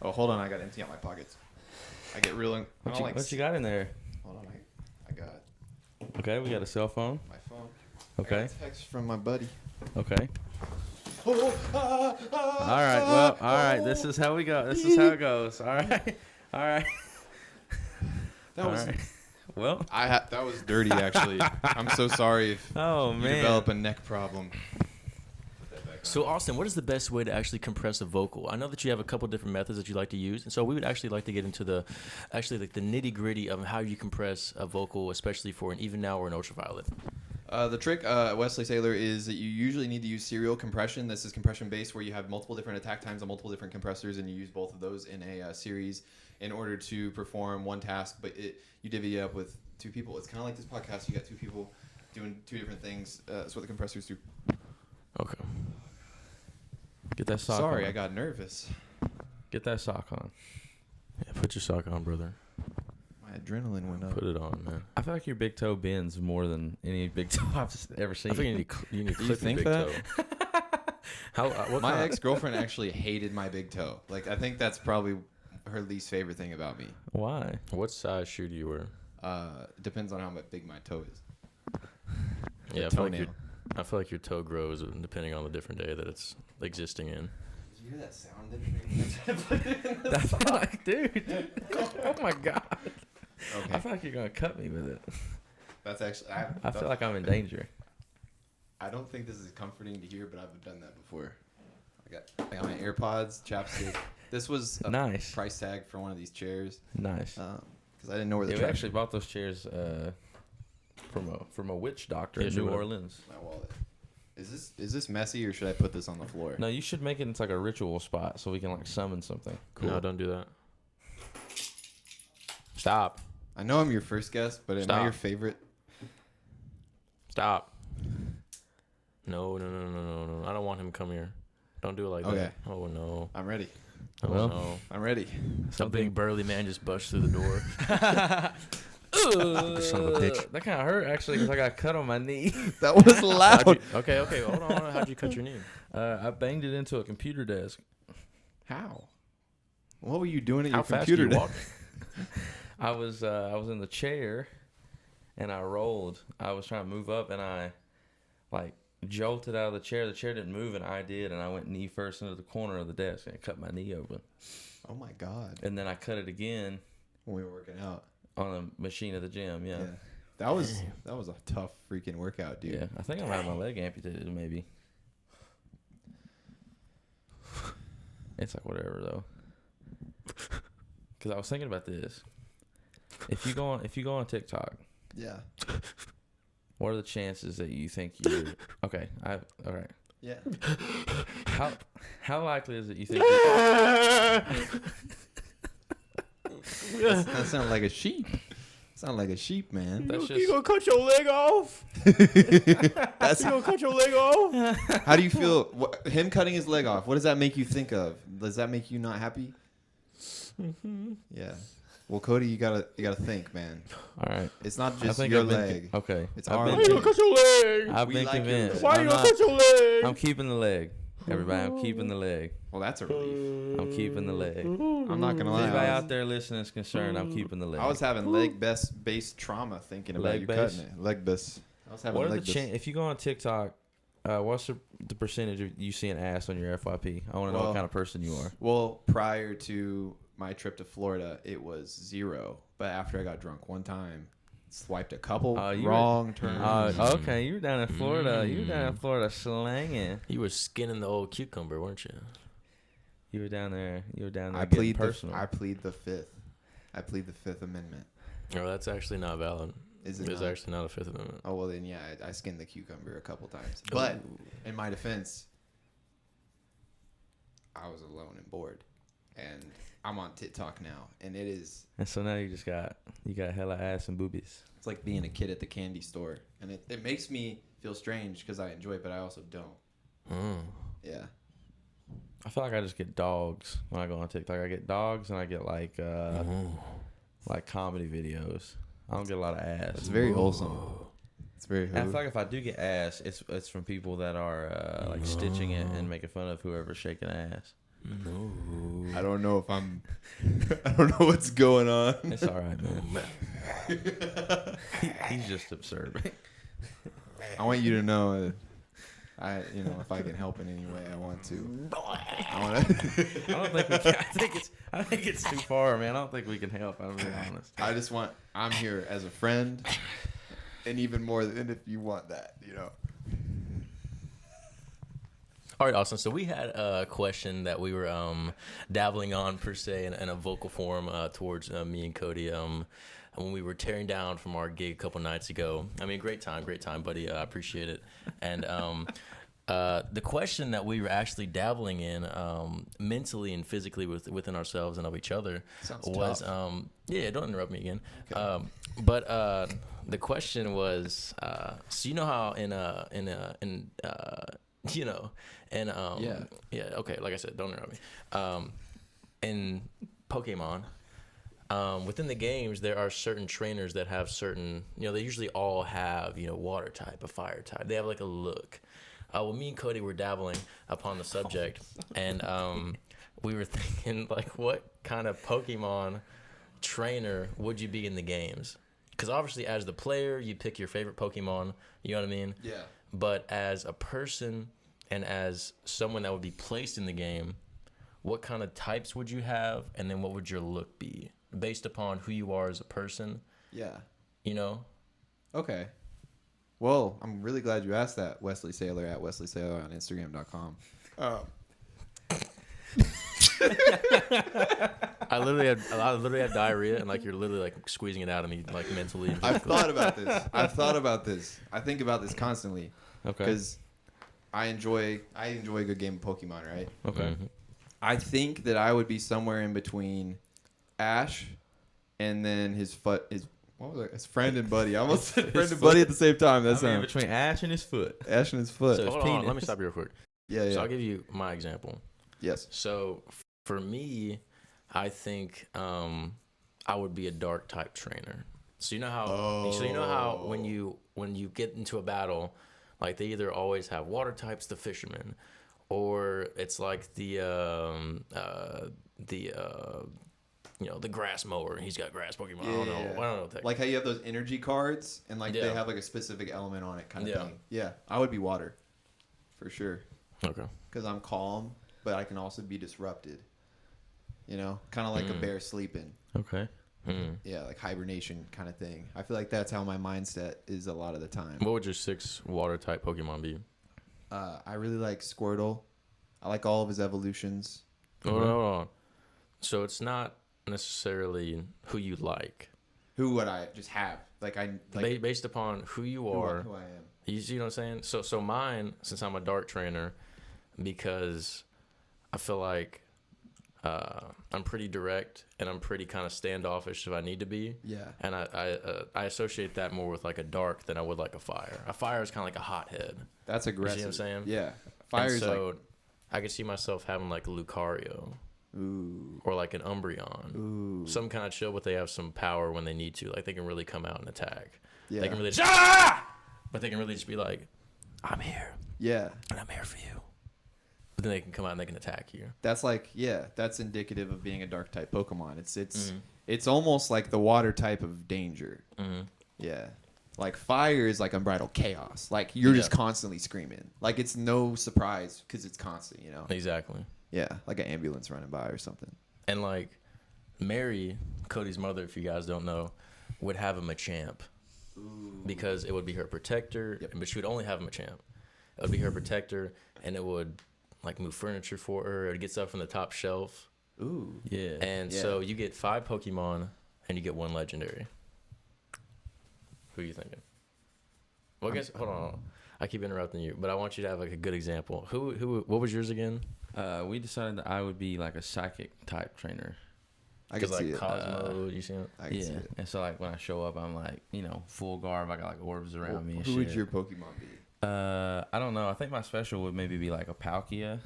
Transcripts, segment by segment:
Oh, hold on. I got to empty out my pockets. I get real. What you got in there? Hold on. I got Okay, we got a cell phone. my phone. Okay. I got a text from my buddy. Okay. Oh, All right. Well, all right. This is how we go. This is how it goes. All right. All right. That was. All right. Well. That was dirty, actually. I'm so sorry if Oh you man. develop a neck problem. So, Austin, what is the best way to actually compress a vocal? I know that you have a couple different methods that you like to use, and so we would actually like to get into the nitty gritty of how you compress a vocal, especially for an even now or an ultraviolet. The trick, Wesley Saylor, is that you usually need to use serial compression. This is compression based, where you have multiple different attack times on multiple different compressors, and you use both of those in a series in order to perform one task. But you divvy it up with two people. It's kind of like this podcast. You got two people doing two different things. That's what the compressors do. Okay. Get that sock on. Sorry, I got nervous. Get that sock on. Yeah, put your sock on, brother. My adrenaline went up. Put it on, man. I feel like your big toe bends more than any big toe I've ever seen. I think you need to Do you clip your think big that? toe. My ex-girlfriend actually hated my big toe. Like, I think that's probably her least favorite thing about me. Why? What size shoe do you wear? Depends on how big my toe is. Yeah, I feel like your toe grows depending on the different day that it's existing in. Did you hear that sound? That's like, dude. Oh my god. Okay. I feel like you're gonna cut me with it. That's actually. I feel like I'm in danger. I don't think this is comforting to hear, but I've done that before. I got my AirPods, chapstick. This was a Nice. price tag for one of these chairs. Nice. Because I didn't know where the Yeah, we trash actually bought those chairs from a witch doctor Yeah, in sure, New whatever. Orleans. my wallet. Is this messy, or should I put this on the floor? No, you should make it into like a ritual spot so we can like summon something. Cool. No, don't do that. Stop. I know I'm your first guest, but am I Stop. your favorite? Stop. No. I don't want him to come here. Don't do it like Okay. that. Oh, no. I'm ready. Oh, Well. no. I'm ready. Some big burly man just busted through the door. Son of a bitch. That kind of hurt actually because I got cut on my knee. That was loud. Okay. Hold on. How'd you cut your knee? I banged it into a computer desk. How? What were you doing at How your fast computer do you desk? walk? I was in the chair, and I rolled. I was trying to move up, and I like jolted out of the chair. The chair didn't move, and I did, and I went knee first into the corner of the desk and cut my knee open. Oh my god. And then I cut it again When we were working out. on a machine at the gym. Yeah. That was a tough freaking workout, dude. Yeah. I think I'm having my leg amputated, maybe. It's like whatever though. Because I was thinking about this. If you go on TikTok, Yeah. what are the chances that you think you? Okay, all right. Yeah. How likely is it you think? That sounds like a sheep. Sound like a sheep, man. That's You just gonna cut your leg off? That's You gonna cut your leg off? how do you feel? Him cutting his leg off. What does that make you think of? Does that make you not happy? Mm-hmm. Yeah. Well, Cody, you gotta think, man. all right. It's not I just think your I've been leg. okay. It's I've our been Why you gonna cut your leg? I've We been like your convinced. leg. Why I'm you gonna not- cut your leg? I'm keeping the leg. Everybody, I'm keeping the leg. Well, that's a relief. I'm keeping the leg. I'm not gonna If lie. anybody I was, out there listening is concerned, I'm keeping the leg. I was having leg-based trauma thinking about Leg you base? cutting it. Leg-based. I was having What are the leg-based. if you go on TikTok, what's the percentage of you seeing ass on your FYP? I want to know Well- what kind of person you are. Well, prior to my trip to Florida, it was 0. But after I got drunk one time, swiped a couple You were- wrong turns. Okay, you were down in Florida. You were down in Florida slanging. You were skinning the old cucumber, weren't you? You were down there. I getting plead personal. I plead the fifth. I plead the Fifth Amendment. No, that's actually not valid. Is it It's not? actually not a Fifth Amendment. Oh well, then yeah, I skinned the cucumber a couple times. But in my defense, I was alone and bored, and I'm on TikTok now, and it is. And so now you got hella ass and boobies. It's like being a kid at the candy store, and it makes me feel strange because I enjoy it, but I also don't. Mm. Yeah. I feel like I just get dogs when I go on TikTok. I get dogs and I get like comedy videos. I don't get a lot of ass. It's very wholesome. It's very. And I feel like if I do get ass, it's from people that are like stitching it and making fun of whoever's shaking ass. No. I don't know if I'm. I don't know what's going on. It's all right, man. He's just absurd. I want you to know, if I can help in any way, I want to. I don't think we can. I think it's too far, man. I don't think we can help. I'm being honest. I'm here as a friend, and even more than if you want that, All right, Austin. So we had a question that we were dabbling on per se in a vocal form towards me and Cody when we were tearing down from our gig a couple nights ago. I mean, great time, buddy. I appreciate it. And the question that we were actually dabbling in mentally and physically within ourselves and of each other was yeah, don't interrupt me again. Okay. But the question was so you know how okay, like I said, don't interrupt me. In Pokemon, within the games, there are certain trainers that have certain, they usually all have, water type, a fire type. They have like a look. Well, me and Cody were dabbling upon the subject, and we were thinking, like, what kind of Pokemon trainer would you be in the games? Because obviously, as the player, you pick your favorite Pokemon, you know what I mean? Yeah. But as a person and as someone that would be placed in the game, what kind of types would you have, and then what would your look be based upon who you are as a person? Yeah. Okay. Well, I'm really glad you asked that, Wesley Sailor at Wesley Sailor on Instagram.com. I literally had diarrhea, and like you're literally like squeezing it out of me, like mentally. And I've thought about this. I think about this constantly. Okay. Because I enjoy a good game of Pokemon, right? Okay. Mm-hmm. I think that I would be somewhere in between Ash and then his what was it? His friend and buddy. I almost said friend and buddy at the same time. That's between Ash and his foot. Ash and his foot. So hold on, let me stop you real quick. Yeah. So I'll give you my example. Yes. So for me, I think I would be a dark type trainer. So you know how when you get into a battle, like they either always have water types, the fisherman, or it's like the grass mower. He's got grass Pokemon. I don't know. Like how you have those energy cards and like they have like a specific element on it kind of thing. Yeah, I would be water, for sure. Okay. Because I'm calm, but I can also be disrupted. Kind of like a bear sleeping. Okay. Mm. Yeah, like hibernation kind of thing. I feel like that's how my mindset is a lot of the time. What would your 6 water type Pokemon be? I really like Squirtle. I like all of his evolutions. Hold on. So it's not necessarily who you like. Who would I just have? Based upon who you are. Who I am. You see what I'm saying? So mine, since I'm a dark trainer, because I feel like I'm pretty direct and I'm pretty kind of standoffish if I need to be. Yeah. And I associate that more with like a dark than I would like a fire. A fire is kind of like a hothead. That's aggressive. You see what I'm saying? Yeah. Fire is so I could see myself having like a Lucario. Ooh. Or like an Umbreon. Ooh. Some kind of chill, but they have some power when they need to. Like they can really come out and attack. Yeah. They can really but they can really just be like, I'm here. Yeah. And I'm here for you. But then they can come out and they can attack you. That's that's indicative of being a dark type Pokemon. It's almost like the water type of danger. Mm-hmm. Yeah. Like fire is like unbridled chaos. Like you're just constantly screaming. Like it's no surprise because it's constant, Exactly. Yeah, like an ambulance running by or something. And like Mary, Cody's mother, if you guys don't know, would have him a Machamp. Ooh. Because it would be her protector, but she would only have him a Machamp. It would be her protector, and it would like move furniture for her. It would get stuff from the top shelf. Ooh. Yeah. And so you get 5 Pokemon, and you get 1 legendary. Who are you thinking? Well, I guess hold on. I keep interrupting you, but I want you to have like a good example. Who? What was yours again? We decided that I would be like a psychic type trainer. I can see like it. Cosmo, you see it? I can see it. And so like when I show up, I'm like, full garb. I got like orbs around me and Who shit. would your Pokemon be? I don't know. I think my special would maybe be like a Palkia.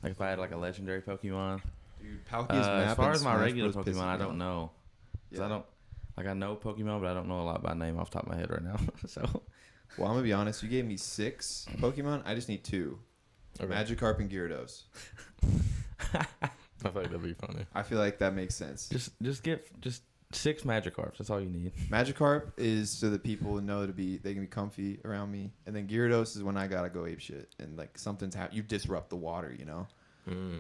Like if I had like a legendary Pokemon. Dude, Palkia's map as far in as my Smash regular Bros. Pokemon, pisses I me don't off. know. 'Cause I know Pokemon, but I don't know a lot by name off the top of my head right now. So. Well, I'm gonna be honest. You gave me 6 Pokemon. I just need 2. Okay. Magikarp and Gyarados. I thought that'd be funny. I feel like that makes sense. Just get 6 Magikarps. That's all you need. Magikarp is so that people know they can be comfy around me, and then Gyarados is when I gotta go ape shit and like something's happening. You disrupt the water, you know.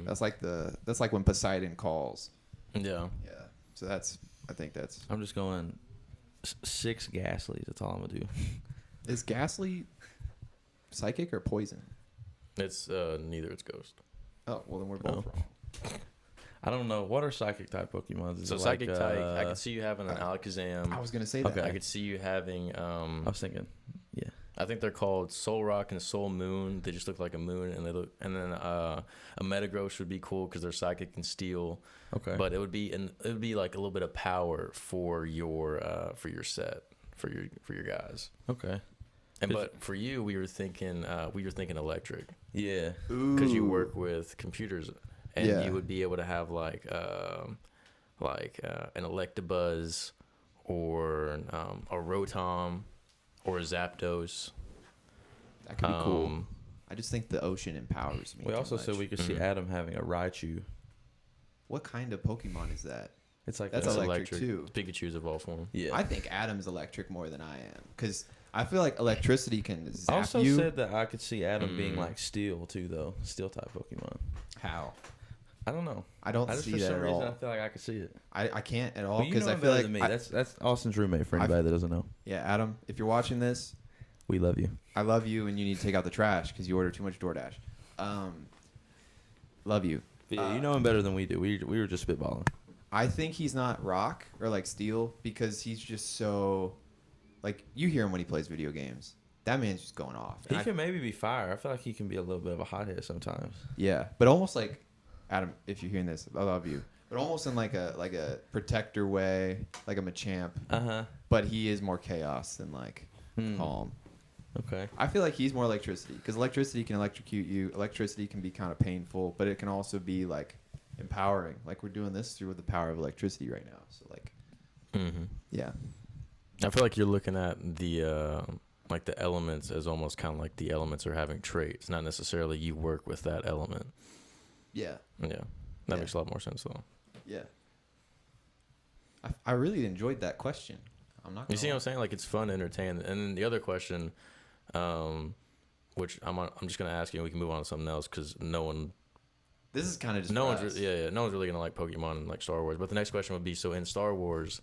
That's like when Poseidon calls. Yeah. Yeah. So I think that's. I'm just going 6 Ghastlies. That's all I'm gonna do. Is Ghastly psychic or poison? It's neither. It's ghost. Oh well, then we're both wrong. I don't know. What are psychic type Pokemon? So psychic type, I could see you having an Alakazam. I was gonna say that. Okay. I could see you having. I was thinking. Yeah. I think they're called Soul Rock and Soul Moon. They just look like a moon, and then a Metagross would be cool because they're psychic and steel. Okay. But it would be like a little bit of power for your set for your guys. Okay. But for you, we were thinking electric. Yeah. Because you work with computers, and Yeah. you would be able to have like an Electabuzz or a Rotom or a Zapdos. That could be cool. I just think the ocean empowers me. We too also much. said we could see Adam having a Raichu. What kind of Pokemon is that? It's like That's It's electric too. Pikachu's evolved form. Yeah. I think Adam's electric more than I am because I feel like electricity can zap I also you. said that I could see Adam being like steel too, though. Steel type Pokemon. How? I don't know. I don't I just see for that some at reason all. I feel like I could see it. I can't at all Well, you because know I him feel better like than me. That's Austin's roommate. For anybody that doesn't know, yeah, Adam. If you're watching this, we love you. I love you, and you need to take out the trash because you order too much DoorDash. Love you. But yeah, you know him better than we do. We were just spitballing. I think he's not rock or like steel because he's just so like you hear him when he plays video games. That man's just going off. He can maybe be fire. I feel like he can be a little bit of a hothead sometimes. Yeah, but almost like Adam. If you're hearing this, I love you. But almost in like a protector way, like a Machamp. But he is more chaos than like calm. Okay. I feel like he's more electricity because electricity can electrocute you. Electricity can be kind of painful, but it can also be like empowering. Like we're doing this through the power of electricity right now. So like, yeah. I feel like you're looking at the like the elements as almost kind of like the elements are having traits, not necessarily you work with that element. Yeah. Yeah, that makes a lot more sense though. Yeah. I really enjoyed that question. I'm not. You see what I'm saying? Like it's fun, entertaining. And then the other question, which I'm just gonna ask you, and we can move on to something else because no one. This is kind of just no one's no one's really gonna like Pokemon and like Star Wars. But the next question would be: so in Star Wars,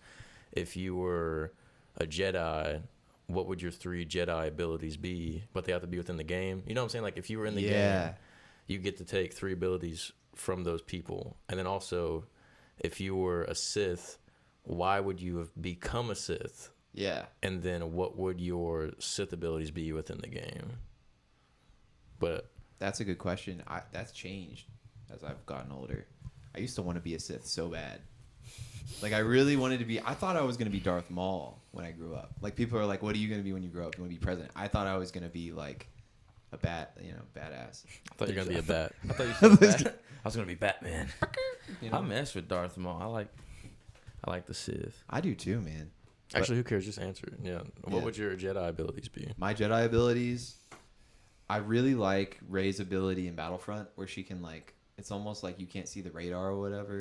if you were a Jedi, what would your 3 Jedi abilities be? But they have to be within the game. You know what I'm saying? Like if you were in the game, you get to take 3 abilities from those people. And then also, if you were a Sith, why would you have become a Sith? Yeah. And then what would your Sith abilities be within the game? But that's a good question. That's changed as I've gotten older. I used to want to be a Sith so bad. Like I really wanted to be. I thought I was going to be Darth Maul when I grew up. Like people are like, "What are you going to be when you grow up? You want to be president?" I thought I was going to be like a badass. I thought you were going to be a bat. I thought you said bat. I was gonna be Batman. You know? I mess with Darth Maul. I like the Sith. I do too, man. Actually, who cares? Just answer it. Yeah. What would your Jedi abilities be? My Jedi abilities, I really like Rey's ability in Battlefront, where she can like. It's almost like you can't see the radar or whatever.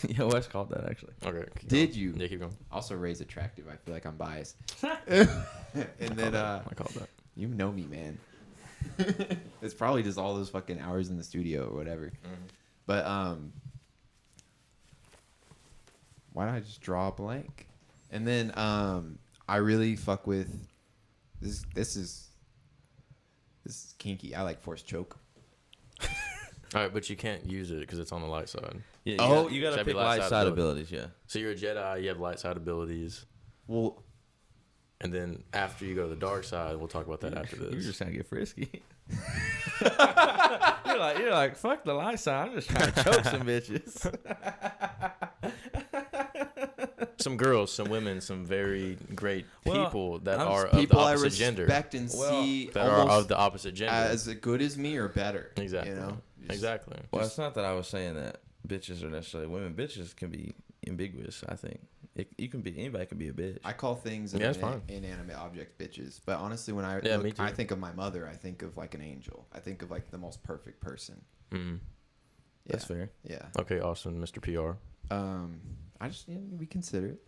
Yeah, Wes called that actually. Okay. Did you? Yeah, keep going. Also, Rey's attractive. I feel like I'm biased. And then I called that. You know me, man. It's probably just all those fucking hours in the studio or whatever. But why did I just draw a blank? And then I really fuck with this. This is kinky. I like force choke. All right, but you can't use it because it's on the light side. Yeah, you gotta Should I be pick light side abilities. Yeah. So you're a Jedi. You have light side abilities. Well, and then after you go to the dark side, we'll talk about that after this. You're just trying to get frisky. you're like fuck the light side. I'm just trying to choke some bitches. Some girls, some women, some very great people that are of people the I opposite gender. respect and see that are of the opposite gender, as good as me or better. Exactly. You know? Exactly. Well, it's not that I was saying that bitches are necessarily women. Bitches can be ambiguous. I think anybody can be a bitch. I call things inanimate objects bitches, but honestly, when I think of my mother, I think of like an angel. I think of like the most perfect person. Mm-hmm. That's fair. Yeah. Okay, Austin, Mr. PR. I just we consider it.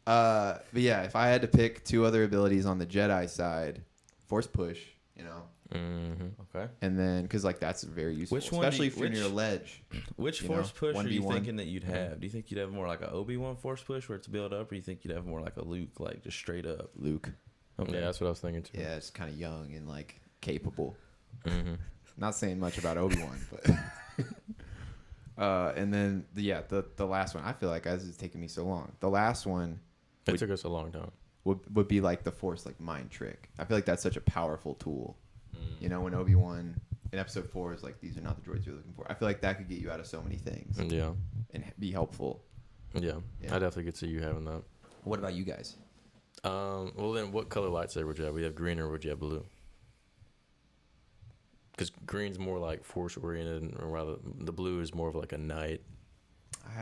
But yeah, if I had to pick 2 other abilities on the Jedi side, Force Push, Okay. and then because like that's very useful, Which one do especially you- if you're near a ledge. Which You force know, push are you 1v1. thinking that you'd have? Do you think you'd have more like a Obi-Wan force push where it's built up, or you think you'd have more like a Luke, like just straight up? Luke. Okay. Yeah, that's what I was thinking too. Yeah, it's kind of young and like capable. Mm-hmm. Not saying much about Obi-Wan, but and then the last one. I feel like this is taking me so long. The last one It took us a long time. would be like the Force, like mind trick. I feel like that's such a powerful tool. You know, when Obi-Wan in Episode 4 is like, these are not the droids you're looking for. I feel like that could get you out of so many things Yeah. and be helpful. Yeah. Yeah. I definitely could see you having that. What about you guys? Well, then what color lightsaber would you have? Would you have green or would you have blue? Because green's more like force oriented, or rather, the blue is more of like a knight.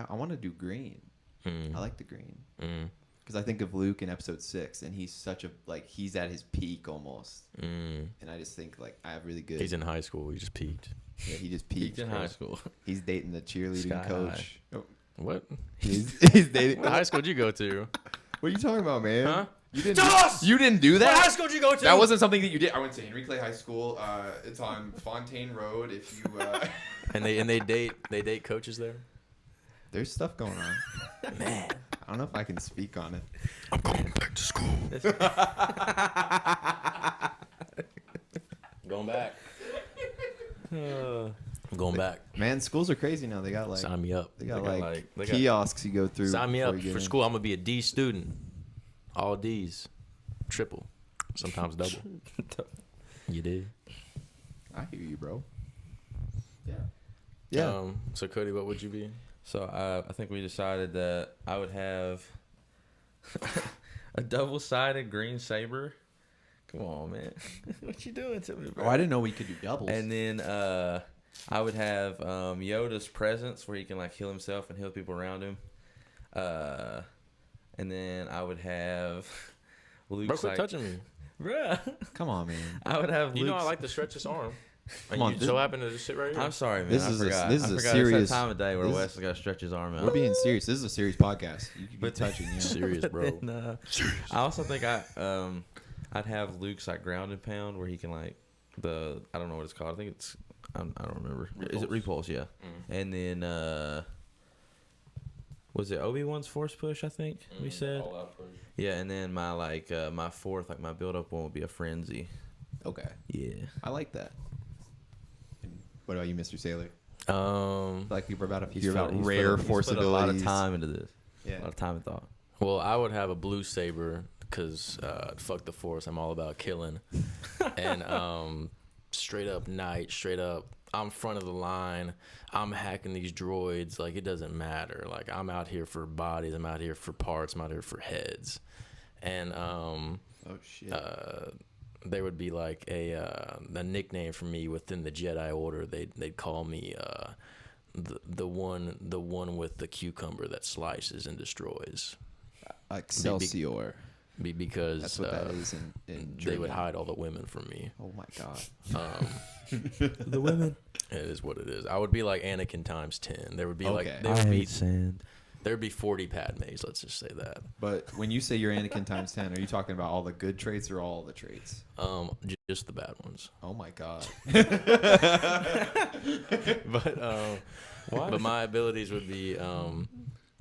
I want to do green. Mm. I like the green. Mm. Because I think of Luke in Episode 6, and he's such a, like, he's at his peak almost. Mm. And I just think, like, I have really good. He's in high school. He just peaked. Yeah, he just peaked. Peaked in bro. high school. He's dating the cheerleading Sky coach. Oh, What? he's dating. What high school did you go to? What are you talking about, man? Huh? You didn't. Josh! You didn't do What high that. school did you go to? That wasn't something that you did. I went to Henry Clay High School. It's on Fontaine Road. If you. And they date coaches there. There's stuff going on. Man, I don't know if I can speak on it. I'm going back to school. Going back. I'm going back. Man, schools are crazy now. They got like. Sign me up. They got They got, like they got- kiosks you go through. Sign me before up you get for in. school. I'm gonna be a D student. All D's, triple, sometimes double. You did. I hear you, bro. Yeah. Yeah. So Cody, what would you be? So I think we decided that I would have a double-sided green saber. Come on, man. What you doing to me, bro? Oh, I didn't know we could do doubles. And then I would have Yoda's presence where he can like heal himself and heal people around him. And then I would have Luke's Bro, quit like, touching me. bruh. Come on, man. I would have You know I Luke's- like to stretch his arm. Come And on, you this- so happen to just sit right here. I'm sorry, man. This I is a- forgot. this is I a forgot. serious- It's that time of day where this- Wes got to stretch his arm out. We're being serious. This is a serious podcast. You could be touching. Yeah. Serious, bro. Then, I also think I'd have Luke's like ground and pound where he can like I don't know what it's called. I think it's I don't remember. Is it repulse? Yeah. And then was it Obi-Wan's force push? I think we said. Yeah, and then my my fourth, like my build up one would be a frenzy. Okay. Yeah. I like that. And what about you, Mr. Sailor? Like you were about to hear about He's rare put force a abilities. lot of time into this. Yeah. A lot of time and thought. Well, I would have a blue saber because fuck the force. I'm all about killing. And straight up knight, straight up. I'm front of the line. I'm hacking these droids. Like, it doesn't matter. Like, I'm out here for bodies. I'm out here for parts. I'm out here for heads. And Oh shit. there would be like a nickname for me within the Jedi Order. They'd call me the one with the cucumber that slices and destroys. Excelsior. Because That's what that is in they would German. hide all the women from me. Oh my god. The women. It is what it is. I would be like Anakin times 10. There would be Okay. sand. There'd be 40 Padmes. Let's just say that. But when you say you're Anakin times 10, are you talking about all the good traits or all the traits? Just the bad ones. Oh my god. But my abilities would be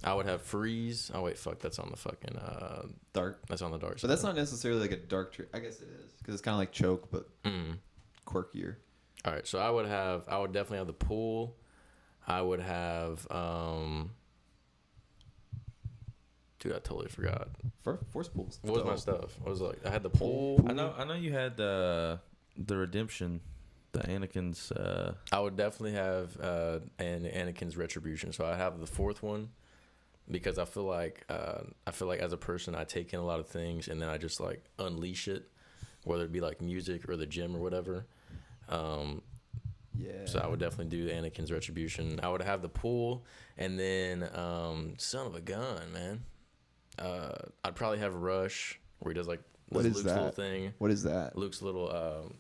I would have freeze. Oh wait, fuck. That's on the fucking Dark. That's on the dark side. But that's not necessarily like a dark trait. I guess it is because it's kind of like choke, but Mm. quirkier. All right, so I would definitely have the pool. I would have dude, I totally forgot. Force pools. What was my dope. stuff? I was like, I had the pool. I know you had the redemption, the Anakin's. I would definitely have Anakin's retribution. So I have the fourth one because I feel like as a person I take in a lot of things and then I just like unleash it, whether it be like music or the gym or whatever. Yeah. So I would definitely do Anakin's retribution. I would have the pool, and then son of a gun, man. I'd probably have Rush, where he does like What is Luke's that? little thing. What is that? Luke's little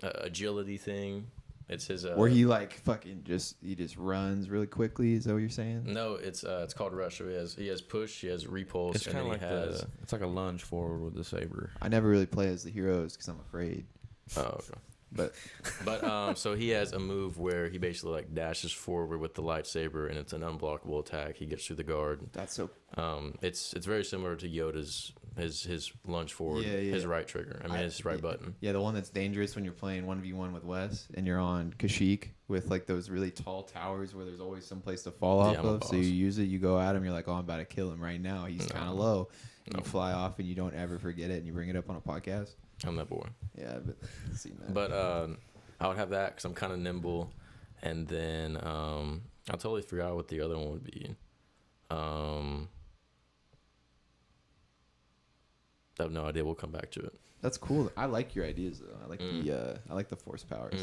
agility thing. It's his. Where he like fucking just runs really quickly. Is that what you're saying? No, it's called rush. So he has push, he has repulse, It's and kind then of he like has. it's like a lunge forward with the saber. I never really play as the heroes because I'm afraid. Oh, okay. But So he has a move where he basically like dashes forward with the lightsaber, and it's an unblockable attack. He gets through the guard. that's so. It's very similar to Yoda's his lunge forward, his right trigger. His right button. Yeah, the one that's dangerous when you're playing 1v1 with Wes and you're on Kashyyyk with like those really tall towers where there's always some place to fall off I'm a of. So you use it, you go at him, you're like, oh, I'm about to kill him right now. He's kind of low. And you fly off and you don't ever forget it and you bring it up on a podcast. I'm that boy. Yeah, but seen that. But I would have that because I'm kind of nimble, and then I totally forgot what the other one would be. I have no idea. We'll come back to it. That's cool. I like your ideas though. I like the force powers.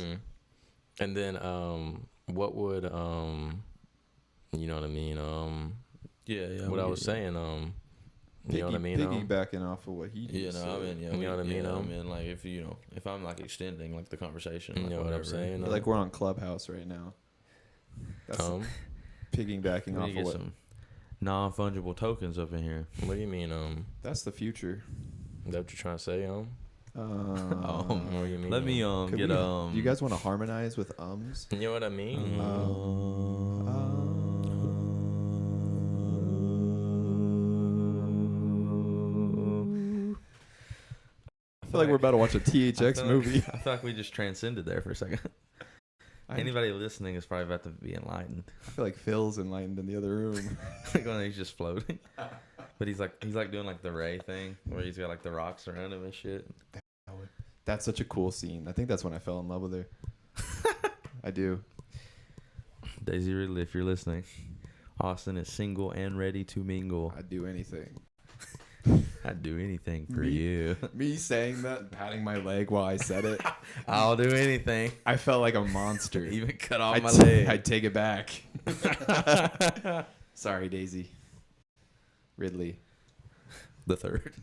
And then what would you know what I mean? Yeah. What I was saying, you know what I mean? Piggybacking off of what he did. Yeah, no, I mean, yeah, You know what I mean? I mean, like if I'm like extending like the conversation, You like, know what I'm whatever. saying? Like we're on Clubhouse right now. That's piggybacking We off need to of get what. some non-fungible tokens up in here. What do you mean? That's the future. Is that what you're trying to say? What do you mean? Let me Could get we- Do you guys want to harmonize with ums? You know what I mean? I feel like we're about to watch a THX movie. I feel like we just transcended there for a second. Anybody listening is probably about to be enlightened. I feel like Phil's enlightened in the other room. Like when he's just floating, but he's like doing like the Ray thing where he's got like the rocks around him and shit. That's such a cool scene. I think that's when I fell in love with her. I do. Daisy Ridley, if you're listening, Austin is single and ready to mingle. I'd do anything. I'd do anything for Me? you. Me saying that, and patting my leg while I said it, I'll do anything. I felt like a monster. Even cut off I'd, my leg. I'd take it back. Sorry, Daisy. Ridley. The third.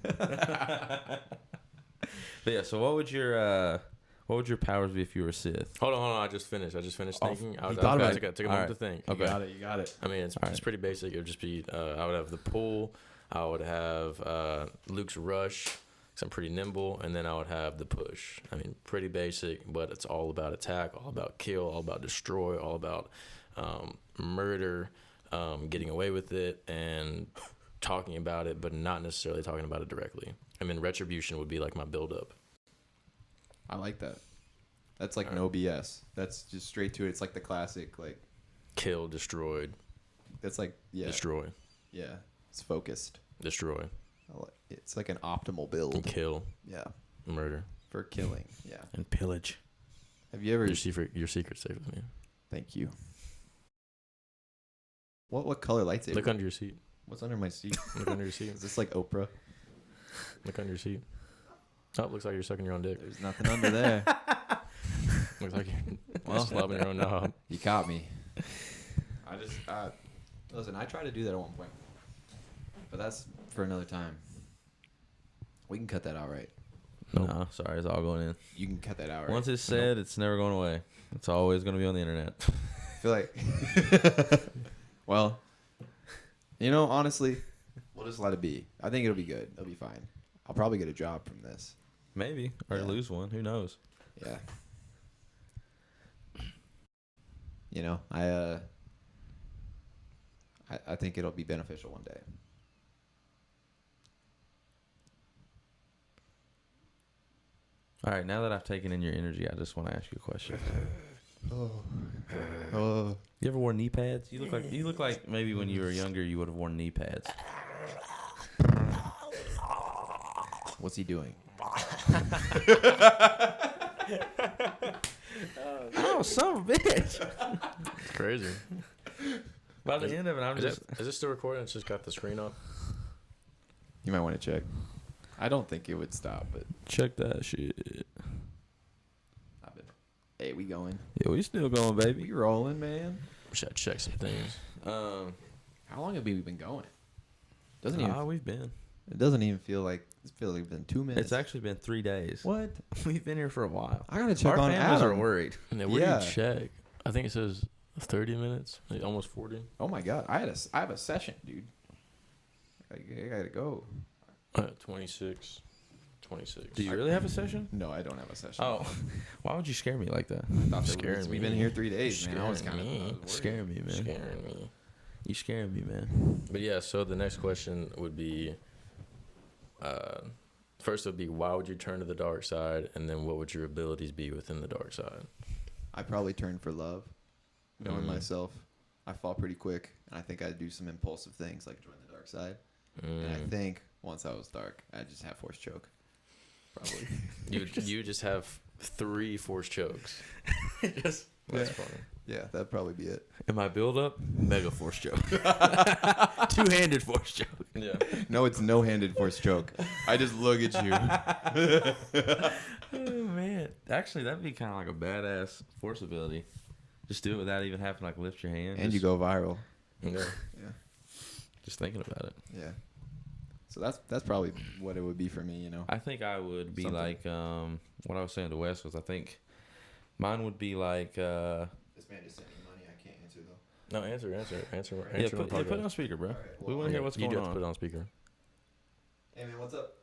But yeah, so what would your powers be if you were a Sith? Hold on. I just finished thinking. I thought about took a moment to think. You got it. You got it. I mean, it's pretty basic. It would just be I would have the pull. I would have Luke's rush, because I'm pretty nimble, and then I would have the push. I mean, pretty basic, but it's all about attack, all about kill, all about destroy, all about murder, getting away with it, and talking about it, but not necessarily talking about it directly. I mean, retribution would be like my build-up. I like that. That's like no BS. That's just straight to it. It's like the classic, like Kill, destroyed, that's like destroy, yeah. It's focused. destroy, It's like an optimal build. kill, Yeah, murder. for killing. Yeah. And pillage. Have you ever? Your secret safe with me. Thank you. What color lightsaber? Look under your seat. What's under my seat? Look under your seat. Is this like Oprah? Look under your seat. Oh, looks like you're sucking your own dick. There's nothing under there. Looks like you're slobbing your own knob. You caught me. I just listen. I tried to do that at one point, but that's for another time. We can cut that out, right? Nope. No, sorry, it's all going in. You can cut that out, right? Once it's said, it's never going away. It's always going to be on the internet. I feel like. Well, honestly, we'll just let it be. I think it'll be good. It'll be fine. I'll probably get a job from this. Maybe. Or Yeah. lose one. Who knows? Yeah. I think it'll be beneficial one day. All right, now that I've taken in your energy, I just want to ask you a question. Oh. You ever wore knee pads? You look like maybe when you were younger you would have worn knee pads. What's he doing? Oh, son of a bitch. It's crazy. By the end of it, I'm Is just... this still recording? It's just got the screen up. You might want to check. I don't think it would stop, but Check that shit. hey, we going? Yeah, we still going, baby. We rolling, man. Should check some things. How long have we been going? Doesn't even. We've been. It doesn't even feel like it's been 2 minutes. It's actually been 3 days. What? We've been here for a while. I gotta check Our on families Adam. are worried. Yeah, where Yeah. do you check? I think it says 30 minutes, like almost 40. Oh my god, I have a session, dude. I gotta go. 26. Do you really have a session? No, I don't have a session. Oh, why would you scare me like that? I thought that Scaring we've me. been here 3 days, man. I was Scaring kind me. of Scaring me, man. Scaring me. You scaring me, man. But yeah, so the next question would be, first it would be, why would you turn to the dark side? And then what would your abilities be within the dark side? I probably turned for love, knowing Mm. myself. I fall pretty quick, and I think I'd do some impulsive things like join the dark side. And I think once I was dark, I'd just have force choke. Probably. You just have 3 force chokes. That's funny. Yeah, that'd probably be it. In my build up, mega force choke. 2-handed force choke. Yeah. No, it's no-handed force choke. I just look at you. Oh man, actually that'd be kind of like a badass force ability. Just do it without even having to like lift your hand. And you Just- go viral. Yeah. Yeah. Just thinking about it. Yeah. So that's probably what it would be for me, you know. I think I would be Something. like what I was saying to Wes was I think mine would be like This man just sent me money. I can't answer though. No, answer. yeah, put it on speaker, bro. All right, We well, want to hear what's you going do have to on. put it on speaker. Hey man, what's up?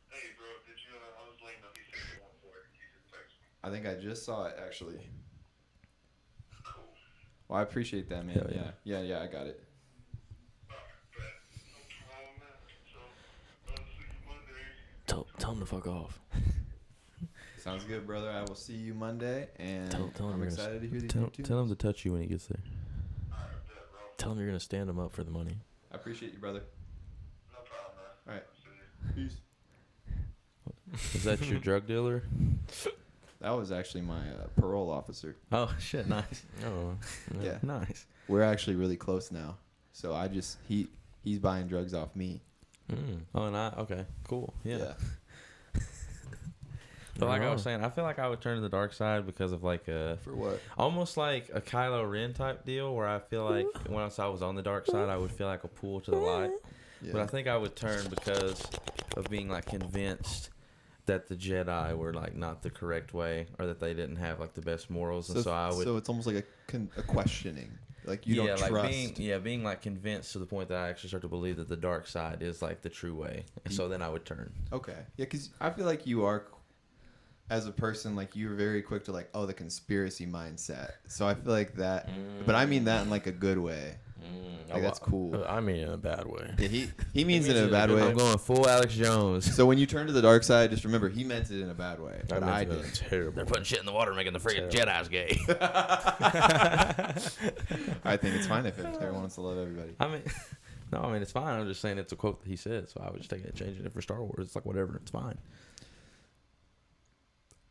Hey, bro, did you, I was laying up, he said you want for it. He just texted me. I think I just saw it actually. Cool. Well, I appreciate that, man. Hell yeah. Yeah, I got it. Alright, bet. No problem, man. So, I'll see you Monday. Tell him to fuck off. Sounds good, brother. I will see you Monday, and Tell him I'm you're gonna excited to hear these Tell, new tunes. tell him to touch you when he gets there. Alright, bet, bro. Tell him you're gonna stand him up for the money. I appreciate you, brother. No problem, man. All right. See you. Peace. Is that your drug dealer? That was actually my parole officer. Oh shit, nice. Oh, Yeah. Nice. We're actually really close now. So he's buying drugs off me. Oh, and okay, cool. Yeah. But like I Right was on. saying, I feel like I would turn to the dark side because of like For what? almost like a Kylo Ren type deal where I feel like once I was on the dark side, I would feel like a pull to the light. Yeah. But I think I would turn because of being like convinced that the Jedi were like not the correct way or that they didn't have like the best morals, and so I would. So it's almost like a questioning. Like you yeah, don't like trust. being like convinced to the point that I actually start to believe that the dark side is like the true way, and so then I would turn. Okay. Yeah, because I feel like you are, as a person, like you're very quick to like, oh, the conspiracy mindset. So I feel like that, but I mean that in like a good way. Like that's cool. I mean, in a bad way. Yeah, he means it in a bad way. I'm going full Alex Jones. So when you turn to the dark side, just remember he meant it in a bad way, but I meant it in a did. terrible. They're putting shit in the water, making the freaking Jedi's gay. I think it's fine if everyone wants to love everybody. I mean, no, I mean it's fine. I'm just saying it's a quote that he said, so I would just take it and change it for Star Wars. It's like whatever, it's fine.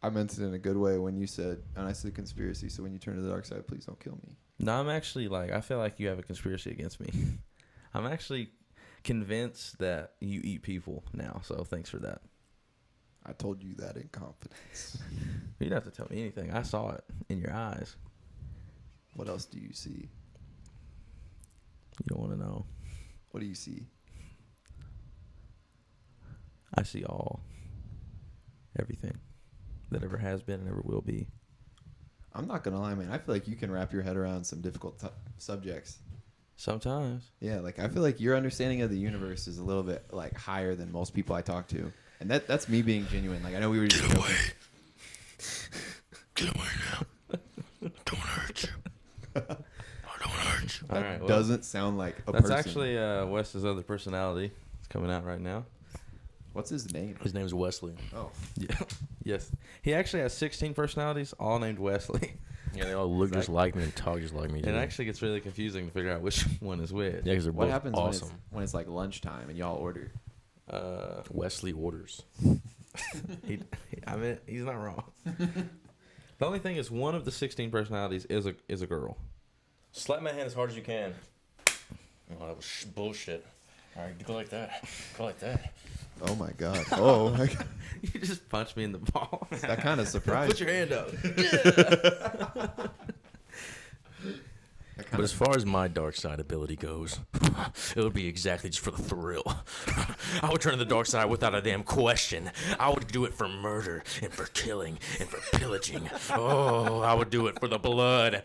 I meant it in a good way when you said, and I said conspiracy. So when you turn to the dark side, please don't kill me. No, I'm actually like I feel like you have a conspiracy against me. I'm actually convinced that you eat people now, so thanks for that. I told you that in confidence. You don't have to tell me anything. I saw it in your eyes. What else do you see? You don't want to know. What do you see? I see everything that ever has been and ever will be. I'm not gonna lie, man. I feel like you can wrap your head around some difficult subjects. Sometimes. Yeah, like I feel like your understanding of the universe is a little bit like higher than most people I talk to, and that's me being genuine. Like I know we were just joking. Get away now. Don't hurt you. I don't hurt you. That All right, well, doesn't sound like a that's person. actually Wes's other personality. It's coming out right now. What's his name? His name's Wesley. Oh, Yeah. Yes. He actually has 16 personalities, all named Wesley. Yeah, they all look just like me and talk just like me. And Too. it actually gets really confusing to figure out which one is which. Yeah, because they're what both happens awesome. when it's like lunchtime and y'all order? Wesley orders. I mean, he's not wrong. The only thing is, one of the 16 personalities is a girl. Slap my hand as hard as you can. Oh, that was bullshit. All right, go like that. Go like that. Oh my god. Oh, my god. You just punched me in the ball. That kind of surprised. Put your hand up. But as far as my dark side ability goes, it would be exactly just for the thrill. I would turn to the dark side without a damn question. I would do it for murder and for killing and for pillaging. Oh, I would do it for the blood.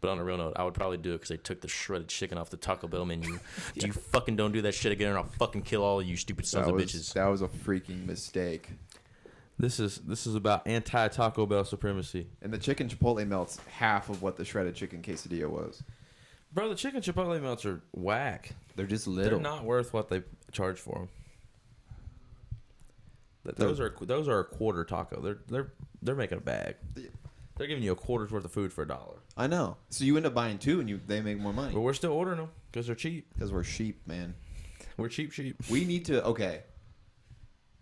But on a real note, I would probably do it because they took the shredded chicken off the Taco Bell menu. You fucking don't do that shit again, or I'll fucking kill all of you stupid sons of bitches. That was a freaking mistake. This is about anti-Taco Bell supremacy. And the chicken chipotle melts half of what the shredded chicken quesadilla was. Bro, the chicken chipotle melts are whack. They're just little. They're not worth what they charge for them. Those are a quarter taco. They're making a bag. They're giving you a quarter's worth of food for $1. I know. So you end up buying two, and they make more money. But we're still ordering them because they're cheap. Because we're sheep, man. We're cheap. We need to. Okay.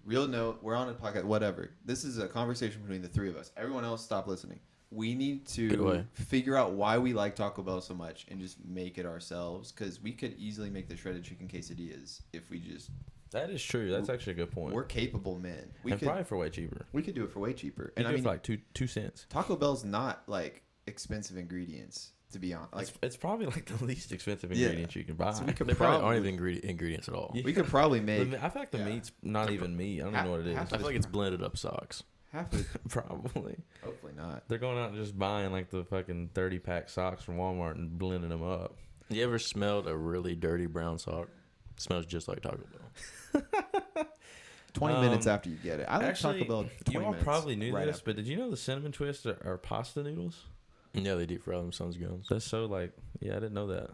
Real note. We're on a podcast. Whatever. This is a conversation between the three of us. Everyone else, stop listening. We need to figure out why we like Taco Bell so much and just make it ourselves. Because we could easily make the shredded chicken quesadillas if we just. That is true. That's actually a good point. We're capable men. Probably for way cheaper. We could do it for way cheaper. And I mean, for like 2 cents. Taco Bell's not like expensive ingredients, to be honest. Like it's probably like the least expensive ingredients you can buy. So we could They probably aren't even ingredients at all. Yeah. We could probably make. I feel like the meat's not even meat. I don't even know what it is. I feel like it's blended up socks. Half of it. Probably. Hopefully not. They're going out and just buying like the fucking 30-pack socks from Walmart and blending them up. You ever smelled a really dirty brown sock? It smells just like Taco Bell. 20 minutes after you get it. I like actually, Taco Bell. You all probably knew this, after. but did you know the cinnamon twists are pasta noodles? Yeah, they deep fry them sons guns. That's so like, yeah, I didn't know that.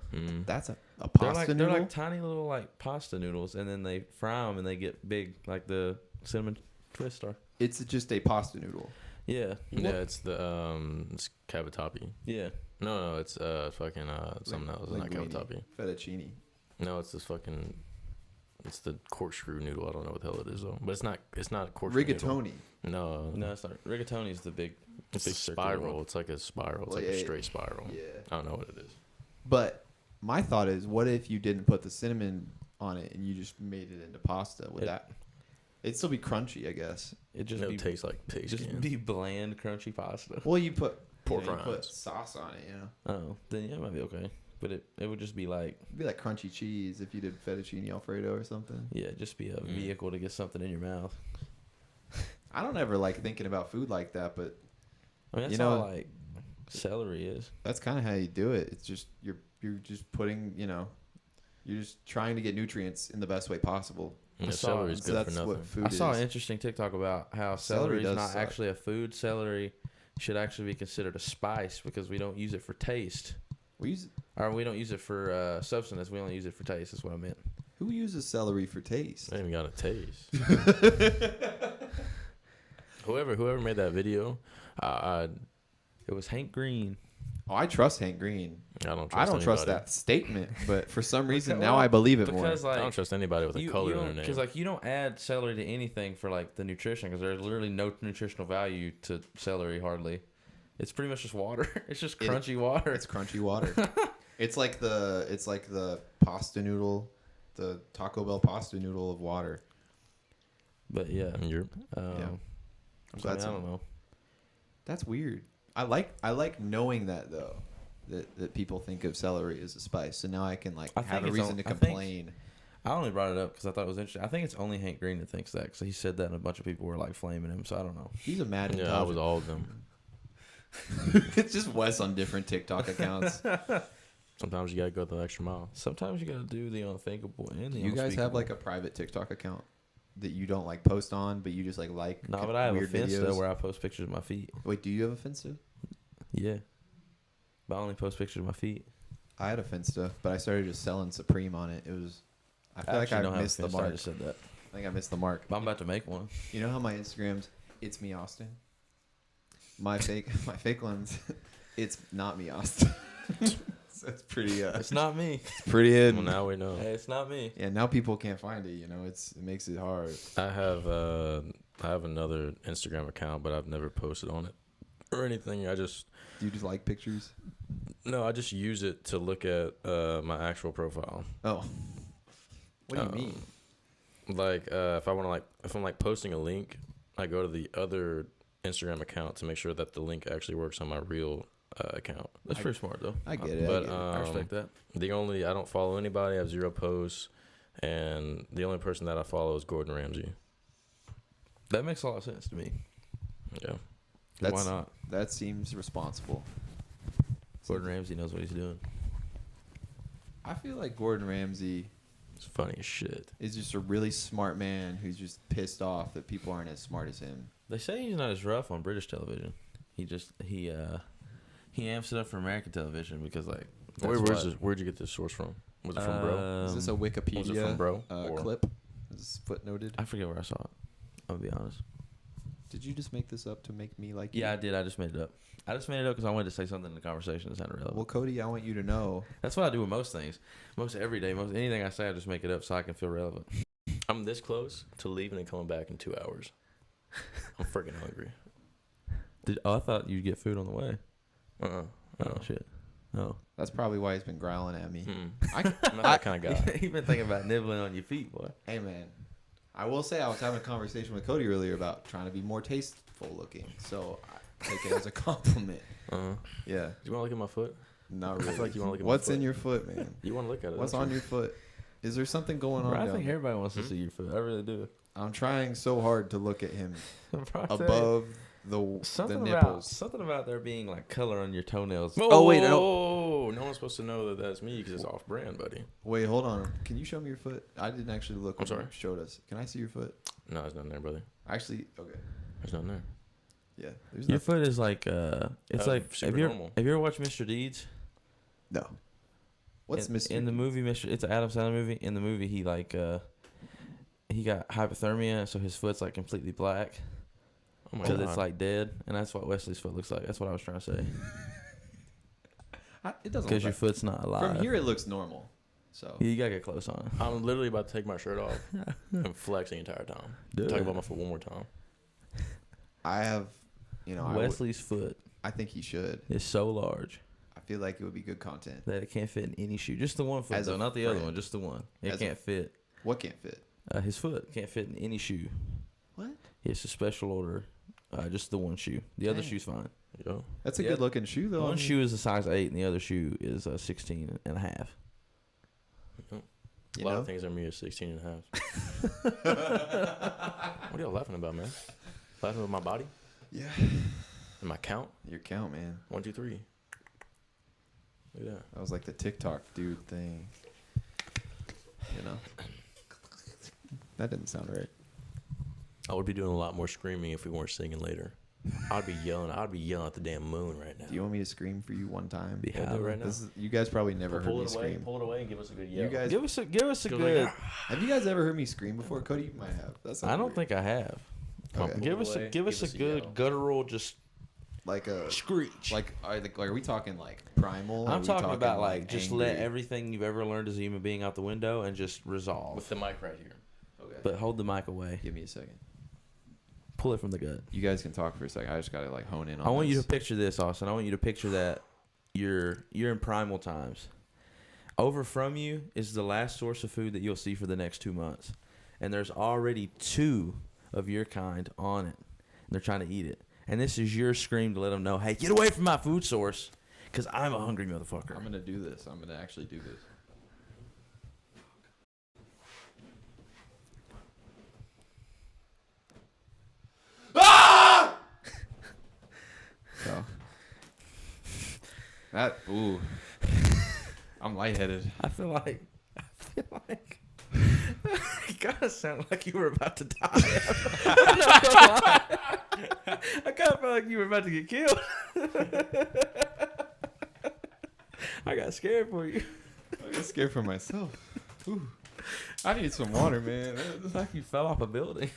That's a pasta They're noodle? like tiny little like pasta noodles, and then they fry them and they get big like the cinnamon twist are. It's just a pasta noodle. Yeah. Yeah, it's the it's cavatappi. Yeah. No, it's fucking something else. It's not Linguine. cavatappi. Fettuccine. No, it's this fucking. It's the corkscrew noodle. I don't know what the hell it is though. But it's not corkscrew. Rigatoni. Noodle. No, it's not. Rigatoni's the big. It's big a circular spiral. one. It's like a spiral. It's Well, like a yeah, straight spiral. Yeah. I don't know what it is. But my thought is, what if you didn't put the cinnamon on it and you just made it into pasta? Would that? It'd still be crunchy, I guess. It just It'll be, taste like pig just skin. be bland, crunchy pasta. Well, you put Pork you put rinds. sauce on it, you know. Oh, then yeah, it might be okay. But it would just be like, It'd be like crunchy cheese if you did fettuccine alfredo or something. yeah, just be a vehicle to get something in your mouth. I don't ever like thinking about food like that, but I mean, that's You know- all like celery is. that's kind of how you do it. It's just you're just putting, you're just trying to get nutrients in the best way possible. Yeah, I saw celery it. is So good that's for what nothing. food I saw an is. interesting TikTok about how Celery celery is does not suck. actually a food. Celery should actually be considered a spice because we don't use it for taste. We use Or we don't use it for substance. We only use it for taste. That's what I meant. Who uses celery for taste? I ain't even got a taste. whoever made that video, It was Hank Green. Oh, I trust Hank Green. I don't trust I don't trust anybody. that statement, but for some reason Because- now I believe it more. Because I like don't trust anybody with a color in their name. because like you don't add celery to anything for like the nutrition because there's literally no nutritional value to celery hardly. It's pretty much just water. It's just crunchy water. It's crunchy water. It's like the pasta noodle, the Taco Bell pasta noodle of water. But yeah, You're, Yeah. I That's don't know. That's weird. I like knowing that though, that people think of celery as a spice. So now I can I have think a it's reason on- to I think- complain. I only brought it up because I thought it was interesting. I think it's only Hank Green that thinks that because he said that and a bunch of people were like flaming him. So I don't know. He's a mad yeah, I was intelligent. all of them. It's just Wes on different TikTok accounts. Sometimes you gotta go the extra mile. Sometimes you got to do the unthinkable and the Do you guys have unspeakable. like a private TikTok account that you don't like post on, but you just like No, but I have a weird Finsta videos? where I post pictures of my feet. Wait, do you have a Finsta? Yeah. But I only post pictures of my feet. I had a Finsta, but I started just selling Supreme on it. It was. I feel like actually I don't have a missed the Finsta, I mark. just said that. I think I missed the mark. But I'm about to make one. You know how my Instagram's it's me Austin. My fake ones, it's not me Austin. So it's pretty. It's not me. Pretty Well, hidden. now we know. Hey, it's not me. Yeah, now people can't find it. It makes it hard. I have another Instagram account, but I've never posted on it or anything. Do you just like pictures? I just use it to look at my actual profile. Oh, what do you mean? Like if I'm like posting a link, I go to the other Instagram account to make sure that the link actually works on my real account. That's pretty smart though. I get it. But I respect that. I don't follow anybody. I have 0 posts, and the only person that I follow is Gordon Ramsay. That makes a lot of sense to me. Yeah. Why not? That seems responsible. Gordon Ramsay knows what he's doing. I feel like Gordon Ramsay It's funny as shit. is just a really smart man who's just pissed off that people aren't as smart as him. They say he's not as rough on British television. He amps it up for American television because like. Where'd you get this source from? Was it from Bro? Is this a Wikipedia Was it from Bro? Or- clip? Is this footnoted? I forget where I saw it. I'll be honest. Did you just make this up to make me like you? Yeah, I did. I just made it up. I just made it up because I wanted to say something in the conversation that sounded relevant. Well, Cody, I want you to know. That's what I do with most things. Most every day, most anything I say, I just make it up so I can feel relevant. I'm this close to leaving and coming back in 2 hours. I'm freaking hungry. I thought you'd get food on the way. Oh Shit. Oh. That's probably why he's been growling at me. I'm not that kind of guy. You've been thinking about nibbling on your feet, boy. Hey, man. I will say I was having a conversation with Cody earlier about trying to be more tasteful looking. So I take it as a compliment. Yeah. Do you want to look at my foot? Not really. I feel like you want to look at my What's foot. in your foot, man? You want to look at it? What's don't on you? your foot? Is there something going on Bro, I down think there? everybody wants to see your foot. I really do. I'm trying so hard to look at him Bro, I tell you, above the something nipples. something about there being like color on your toenails. Oh wait, no. no one's supposed to know that that's me because it's off-brand, buddy. Wait, hold on. Can you show me your foot? I didn't actually look. I'm when sorry? you showed us. Can I see your foot? No, there's nothing there, brother. Actually, okay. There's nothing there. Yeah. There's Your nothing. foot is like it's like super have you normal. ever watched Mr. Deeds? No. What's Mr. in the movie Mr. It's an Adam Sandler movie. In the movie he like he got hypothermia, so his foot's like completely black Oh my because god. it's like dead, and that's what Wesley's foot looks like. That's what I was trying to say. It doesn't Because look your like, foot's not alive. from here it looks normal. So you gotta get close on. I'm literally about to take my shirt off and flex the entire time. Dude. Talk about my foot one more time. I have, Wesley's foot I think he should. is so large I feel like it would be good content. that it can't fit in any shoe. Just the one foot, As though, a not the other friend. one. Just the one. It As a- can't fit. What can't fit? His foot can't fit in any shoe. What? It's a special order. Just the one shoe. The other Dang. shoe's fine. Yo. That's a Yeah. good looking shoe though. One shoe is a size 8 and the other shoe is 16 and a half. A lot of things are me at 16 and a half. What are y'all laughing about, man? Laughing with my body? Yeah. And my count? Your count, man. 1, 2, 3. Look at that. That was like the TikTok dude thing. That didn't sound right. I would be doing a lot more screaming if we weren't singing later. I'd be yelling at the damn moon right now. Do you want me to scream for you one time? Can I do it right now? You guys probably never heard Pull me it away. scream. Pull it away and give us a good yell. You guys, Give us a Go like, good. have you guys ever heard me scream before? Cody, you might have. That sounds I don't weird. think I have. Okay. Give us away, give us a good yell. guttural just Like a screech. are we talking like primal? Or are I'm we talking about like like just angry? let everything you've ever learned as a human being out the window and just resolve. With the mic right here. Okay. But hold the mic away. Give me a second. Pull it from the gut. You guys can talk for a second. I just gotta like hone in on. I want you this. to picture this, Austin. I want you to picture that you're in primal times. Over from you is the last source of food that you'll see for the next 2 months. And there's already 2 of your kind on it. And they're trying to eat it. And this is your scream to let them know, hey, get away from my food source. Because I'm a hungry motherfucker. I'm gonna do this. I'm gonna actually do this. So that I'm lightheaded. I feel like it kind of sounded like you were about to die. I'm not gonna lie. I kind of felt like you were about to get killed. I got scared for you. I got scared for myself. Ooh. I need some water, man. It's like you fell off a building.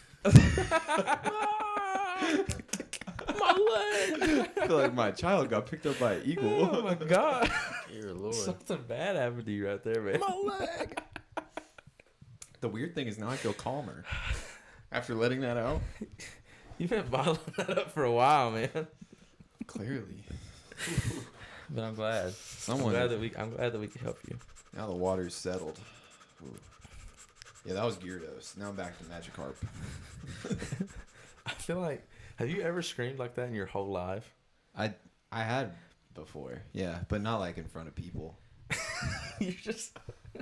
My leg! I feel like my child got picked up by an eagle. Oh my god. Dear Lord. Something bad happened to you right there, man. My leg! The weird thing is now I feel calmer after letting that out. You've been bottling that up for a while, man. Clearly, But I'm glad. I'm glad that we could help you. now the water's settled. Ooh. Yeah, that was Gyarados. Now I'm back to Magikarp. I feel like, have you ever screamed like that in your whole life? I had before. Yeah, but not like in front of people. You're just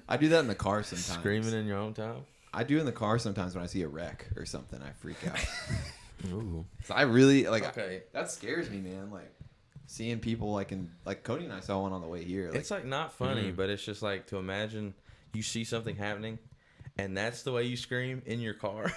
I do that in the car sometimes. screaming in your own time. I do in the car sometimes when I see a wreck or something. I freak out. Ooh. So I really like. Okay. That scares me, man. Like seeing people like Cody and I saw one on the way here. Like, It's like not funny, but it's just like to imagine you see something happening, and that's the way you scream in your car.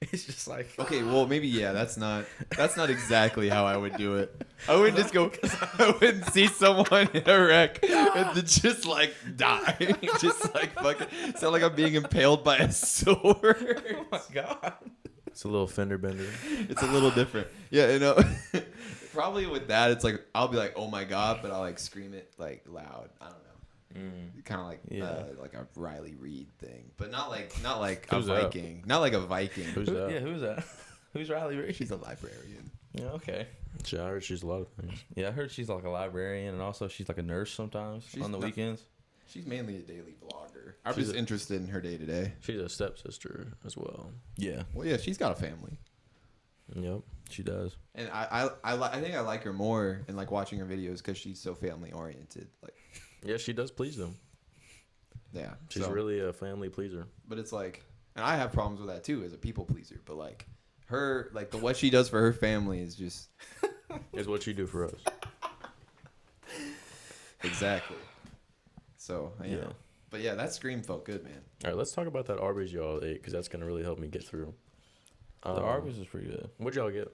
It's just like okay, well maybe that's not exactly how I would do it. I wouldn't just go. I wouldn't see someone in a wreck and then just like die, just like fucking sound like I'm being impaled by a sword. oh my god. It's a little fender bender. It's a little different. Yeah, you know. Probably with that, it's like I'll be like, "Oh my god," but I'll like scream it like loud. I don't know. Kind of like a Riley Reid thing, but not like a Who's that? Viking. Not like a Viking. Who's that? Yeah, who's that? Who's Riley Reid? She's a librarian. Yeah, okay. I heard she's a lot of things. Yeah, I heard she's like a librarian, and also she's like a nurse sometimes She's on the not- weekends. She's mainly a daily vlogger. I'm She's just interested in her day to day. She's a stepsister as well. Yeah, Well, yeah, she's got a family, Yep. she does. and I think I like her more in like watching her videos because she's so family oriented. Like, Yeah, she does please them. yeah, She's so- really a family pleaser. But it's like, and I have problems with that too as a people pleaser. But like, her like what she does for her family is just Is what you do for us. exactly. So Yeah. yeah. But yeah, that scream felt good, man. All right, let's talk about that Arby's y'all ate because that's gonna really help me get through. The Arby's is pretty good. What'd y'all get?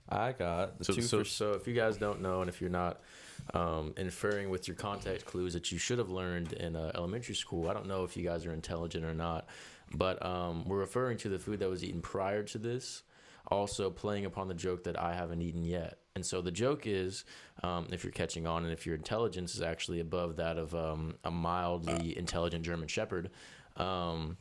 I got the So if you guys don't know, and if you're not inferring with your context clues that you should have learned in elementary school, I don't know if you guys are intelligent or not, but we're referring to the food that was eaten prior to this, also playing upon the joke that I haven't eaten yet. And so the joke is, if you're catching on, and if your intelligence is actually above that of a mildly intelligent German Shepherd, I'm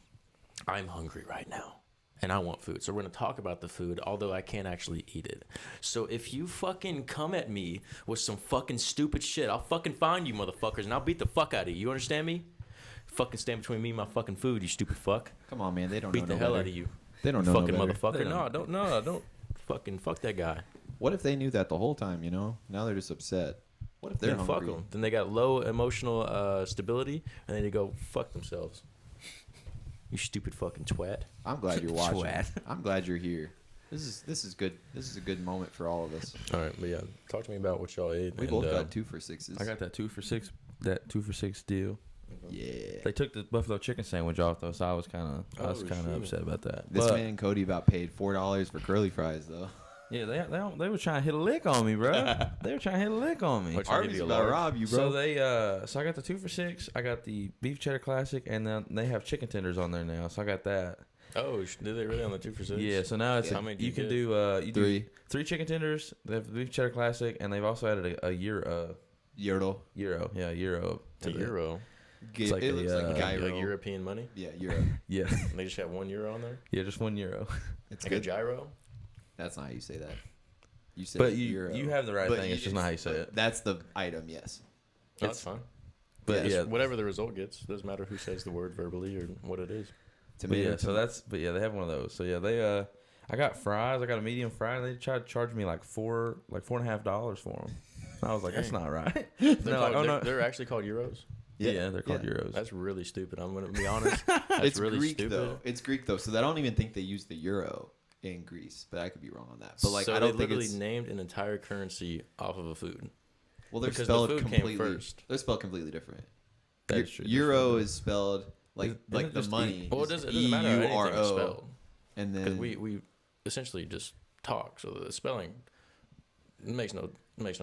hungry right now. And I want food. So we're going to talk about the food, although I can't actually eat it. So if you fucking come at me with some fucking stupid shit, I'll fucking find you motherfuckers and I'll beat the fuck out of you. You understand me? Fucking stand between me and my fucking food, you stupid fuck. Come on, man. They don't Beat know the no hell better. out of you. They don't You know fucking no better. motherfucker. They No, I don't fucking fuck that guy. What if they knew that the whole time? You know, now they're just upset. What if they're Then fuck hungry? them. Then they got low emotional stability and then they go fuck themselves. You stupid fucking twat. I'm glad you're watching. Twat. I'm glad you're here. This is good. This is a good moment for all of us. All right, but yeah, talk to me about what y'all ate. We and, both got 2 for 6s. I got that 2 for 6. That 2 for 6 deal. Yeah. They took the buffalo chicken sandwich off though, so I was kind Oh, of shit. upset about that. This But, man Cody about paid $4 for curly fries though. yeah, they were trying to hit a lick on me, bro. They were trying to hit a lick on me. What, trying to give Arby's you a about to large? rob you, bro. So they so I got the 2 for 6. I got the beef cheddar classic, and then they have chicken tenders on there now. So I got that. Oh, did they really on the 2 for 6? Yeah. So now it's How many do you you can get? do you 3 do 3 chicken tenders. They have the beef cheddar classic, and they've also added a euro. Euro. Euro. Yeah, euro. A euro. It's like it a, looks like gyro. Like European money? Yeah, euro. Yeah. And they just have €1 on there? Yeah, just 1 euro. It's Like a good. gyro? That's not how you say that. You say But euro. you have the right But thing. It's just not how you say it. That's the item, yes. Oh, that's fine. But Yeah, yeah, Whatever the result gets, doesn't matter who says the word verbally or what it is. but yeah. So that's they have one of those. So yeah, they I got fries. I got a medium fry, and they tried to charge me like $4.50 for them. And I was like, that's not right. They're actually called euros. Yeah, they're called euros. That's really stupid. I'm going to be honest. That's It's really Greek stupid. though. It's Greek though, so I don't even think they use the euro in Greece, but I could be wrong on that. But like, so I they don't think literally it's named an entire currency off of a food. well. They're because the spelled food came completely. first. They're spelled completely different. That is true. Euro is spelled like Isn't like it the just money. Well, it is doesn't matter how anything is EURO, spelled. and Because then we essentially just talk. So the spelling makes no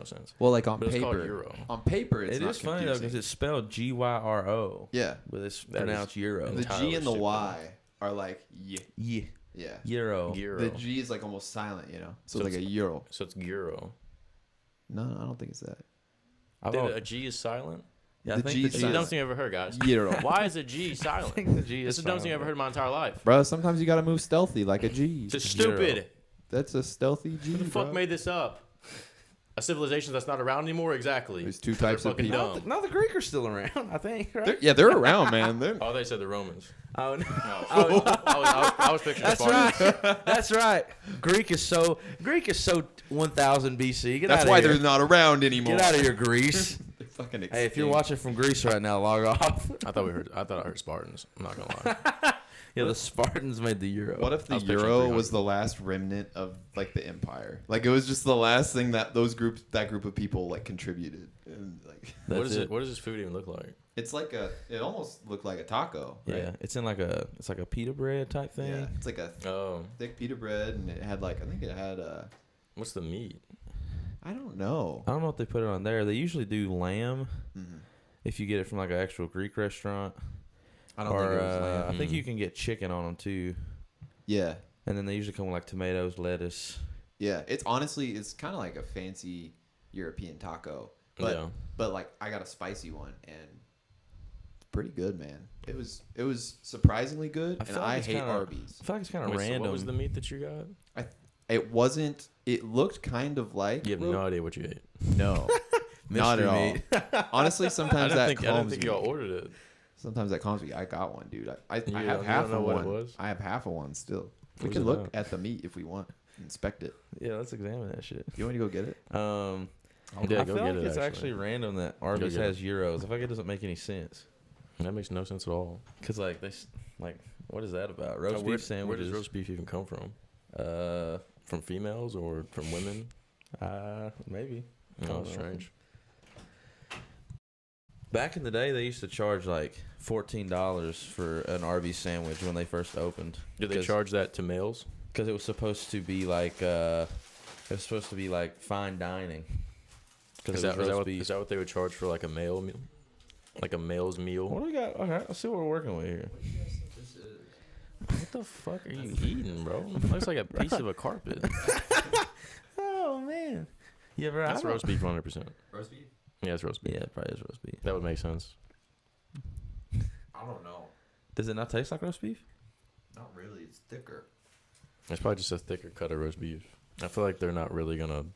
sense. well, like on But it's called paper, euro. on paper, it's It not is funny though confusing. because it's spelled GYRO, yeah, but it's That pronounced euro. the entirely G and the stupid. Y are like yeah, Yeah, yeah. euro. Gyro. The G is like almost silent, you know. So, So it's like a it's- euro. So it's gyro. No, I don't think it's that. A G is silent? Yeah, I the think G the is It's the silent. dumbest thing I've ever heard, guys. Euro. Why is a G silent? think the G This is the dumbest thing I've ever heard in my entire life. Bro, sometimes you gotta move stealthy like a G. It's stupid. Gyro. That's a stealthy G. Who the fuck bro. made this up? A civilization that's not around anymore? Exactly. There's two They're types of fucking people. dumb. No, the Greek are still around, I think, right? They're around, man. Oh, they said the Romans. Oh, no. I was picturing That's Spartans. right. That's right. Greek is so 1000 BC. Get That's out why of here. they're not around anymore. Get out of here, Greece. They're fucking extinct. Hey, if you're watching from Greece right now, log off. I thought I heard Spartans. I'm not gonna lie. Yeah, the Spartans made the euro. What if I the was picturing euro 300. was the last remnant of like the empire? Like it was just the last thing that that group of people like contributed. And like What does this food even look like? it's like it almost looked like a taco. Right? Yeah, it's like a pita bread type thing. Yeah, it's like a Oh, thick pita bread, and it had like I think it had what's the meat? I don't know. I don't know what they put it on there. They usually do lamb Mhm. if you get it from like an actual Greek restaurant. I don't Or think it was lamb. I think you can get chicken on them too. Yeah, And then they usually come with like tomatoes, lettuce. yeah. It's honestly it's kind of like a fancy European taco, but Yeah. but like I got a spicy one and it's pretty good, man. It was surprisingly good, and I hate Arby's. I feel like it's kind of Wait, so random. what was the meat that you got? It wasn't. It looked kind of like. You have no idea what you ate. No, not at all. Mystery meat. Honestly, sometimes that I didn't calms think me. y'all ordered it. Sometimes that calms me. I got one, dude. I You have don't half know of what one. it was? I have half of one still. We Where's can it look at? at the meat if we want. Inspect it. Yeah, let's examine that shit. You want to go get it? Yeah, I go feel get like it, it's actually. actually random that Arby's get has euros. I feel like it doesn't make any sense. That makes no sense at all. Cause like what is that about? Roast Where beef sandwiches. does roast beef even come from? From females or from women? Maybe. No, don't know. strange. Back in the day, they used to charge like $14 for an Arby's sandwich when they first opened. Do they charge that to males? Because it was supposed to be like fine dining. Is that what they would charge for like a male meal? Like a male's meal? What do we got? Okay, let's see what we're working with here. What the fuck are you eating, bro? It looks like a piece of a carpet. Oh man, you ever? That's roast beef 100%. Roast beef? Yeah, it's roast beef. Yeah, it probably is roast beef. That would make sense. I don't know. Does it not taste like roast beef? Not really. It's thicker. It's probably just a thicker cut of roast beef. I feel like they're not really gonna.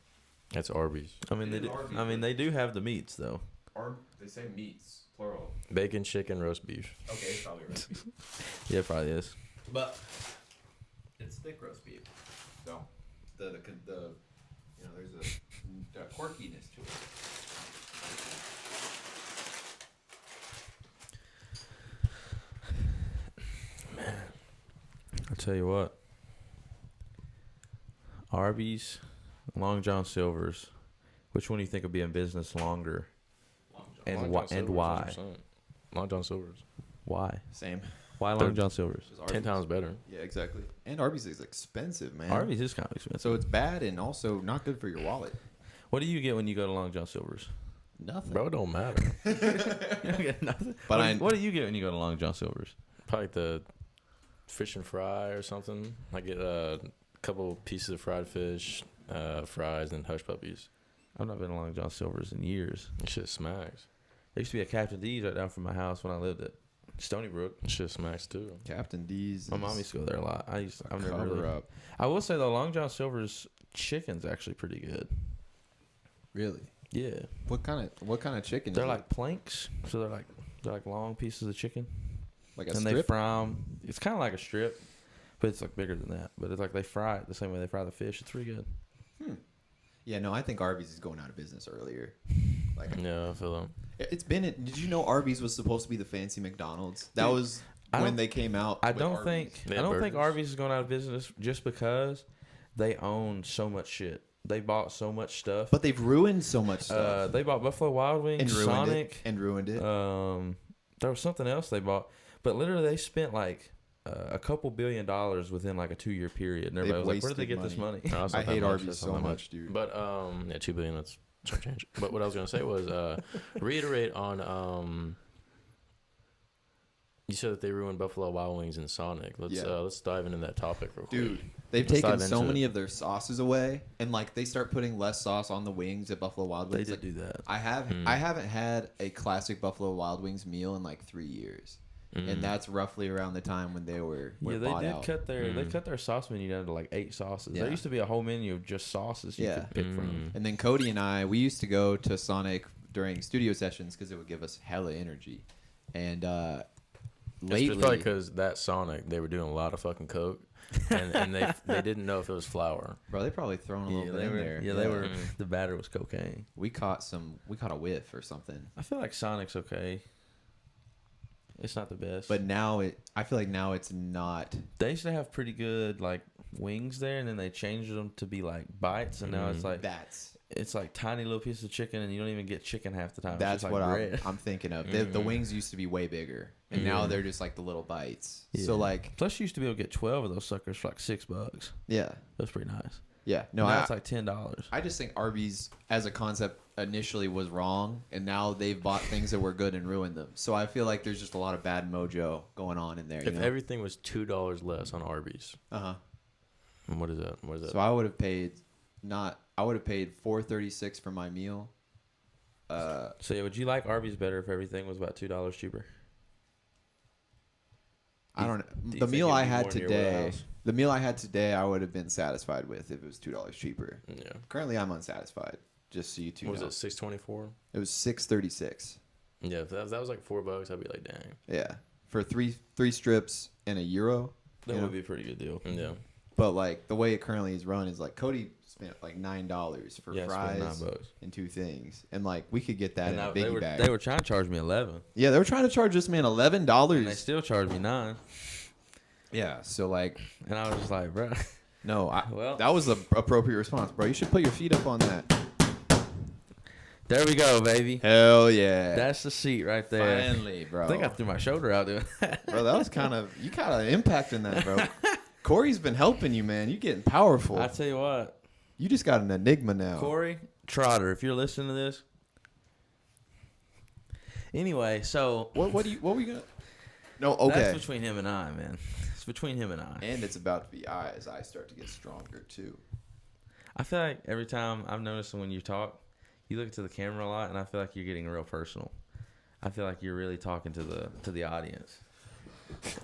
That's Arby's. I mean, It they is do, Arby's, I mean, they do have the meats though. Or they say meats, plural. Bacon, chicken, roast beef. Okay, it's probably roast beef. Yeah, it probably is. But it's thick roast beef. So the you know there's a quirkiness to it. I'll tell you what. Arby's, Long John Silver's. Which one do you think will be in business longer? And Long why? John And Silver's, why? 100%. Long John Silver's. Why? Same. Why They're- Long John Silver's? 10 times better. Yeah, exactly. And Arby's is expensive, man. Arby's is kind of expensive. So it's bad and also not good for your wallet. What do you get when you go to Long John Silver's? Nothing. Bro, it don't matter. You don't get nothing. But what do you get when you go to Long John Silver's? Probably like the fish and fry or something. I get a couple pieces of fried fish, fries, and hush puppies. I've not been to Long John Silver's in years. This shit smacks. There used to be a Captain D's right down from my house when I lived at Stony Brook. This shit smacks too. Captain D's. My mom used to go there a lot. I've never cover really. up. I will say though, Long John Silver's chicken's actually pretty good. Really? Yeah, What kind of chicken? they're is like planks, so they're like long pieces of chicken, it? Like a and strip. they fry 'em. It's kind of like a strip, but it's like bigger than that. But it's like they fry it the same way they fry the fish. It's pretty good. Yeah, no, I think Arby's is going out of business earlier. Like Yeah, I feel them. it's been. Did you know Arby's was supposed to be the fancy McDonald's? That Dude, was I when don't- they came out. I with don't Arby's. think They I have don't think burgers. Arby's is going out of business just because they own so much shit. They bought so much stuff. But they've ruined so much stuff They bought Buffalo Wild and Wings, ruined Sonic. it. And ruined it. There was something else they bought, but literally they spent like a couple $1 billion within like a 2-year period. And everybody was like, "Where did they get this money?" No, it's I not that hate much. Arby's It's not so that much, dude. But yeah, $2 billion. That's chump change. But what I was gonna say was reiterate on you said that they ruined Buffalo Wild Wings and Sonic. Let's dive into that topic real quick. Dude, they've Let's taken dive so into many it. of their sauces away, and like they start putting less sauce on the wings at Buffalo Wild They Wings. did Like, do that. I haven't had a classic Buffalo Wild Wings meal in like 3 years. and that's roughly around the time when they were Yeah, they bought did out. cut their sauce menu down to like 8 sauces. Yeah. There used to be a whole menu of just sauces you could pick from. And then Cody and I, we used to go to Sonic during studio sessions because it would give us hella energy. And lately, It's probably because that Sonic, they were doing a lot of fucking coke, and they didn't know if it was flour. bro, they probably thrown a little bit in there. Yeah, they were. The batter was cocaine. We caught a whiff or something. I feel like Sonic's okay. It's not the best. But I feel like now it's not. They used to have pretty good like wings there, and then they changed them to be like bites, and now it's like it's like tiny little pieces of chicken, and you don't even get chicken half the time. That's it's just what like bread. I'm thinking of. The wings used to be way bigger, and now they're just like the little bites. So like, plus you used to be able to get 12 of those suckers for like $6. yeah, That's pretty nice. yeah. No, Now it's like $10. I just think Arby's as a concept initially was wrong, and now they've bought things that were good and ruined them. So I feel like there's just a lot of bad mojo going on in there. If everything was $2 less on Arby's, what is that? What is that? So I would have paid $4.36 for my meal. So yeah, would you like Arby's better if everything was about $2 cheaper? I don't know. Do you The think meal it'd I be had more in your today, wheelhouse? the meal I had today, I would have been satisfied with if it was $2 cheaper. Yeah. Currently, I'm unsatisfied. Just so you two What know. was it? $6.24. It was $6.36. Yeah, if that was like $4, I'd be like, dang. Yeah, for three strips and €1. That you know? would be a pretty good deal. Yeah. But like the way it currently is run is like Cody spent like $9 for Yeah, I spent fries $9. and 2 things, and like we could get that And in a they biggie were bag. they were trying to charge me 11, Yeah, they were trying to charge this man and they $11. still charged me 9. Yeah, so like, And I was just like, bro. no, Well. that was the appropriate response, bro. You should put your feet up on that. There we go, baby. Hell yeah, That's the seat right there. finally, bro. I think I threw my shoulder out doing that. Bro, that was kind of impacting that, bro. Corey's been helping you, man. You getting powerful. I tell you what, You just got an enigma now. Corey Trotter, if you're listening to this. Anyway, so What were you gonna? No, okay. that's between him and I, man. It's between him and I. And it's about to be as I start to get stronger too. I feel like every time I've noticed when you talk, you look to the camera a lot, and I feel like you're getting real personal. I feel like you're really talking to the audience.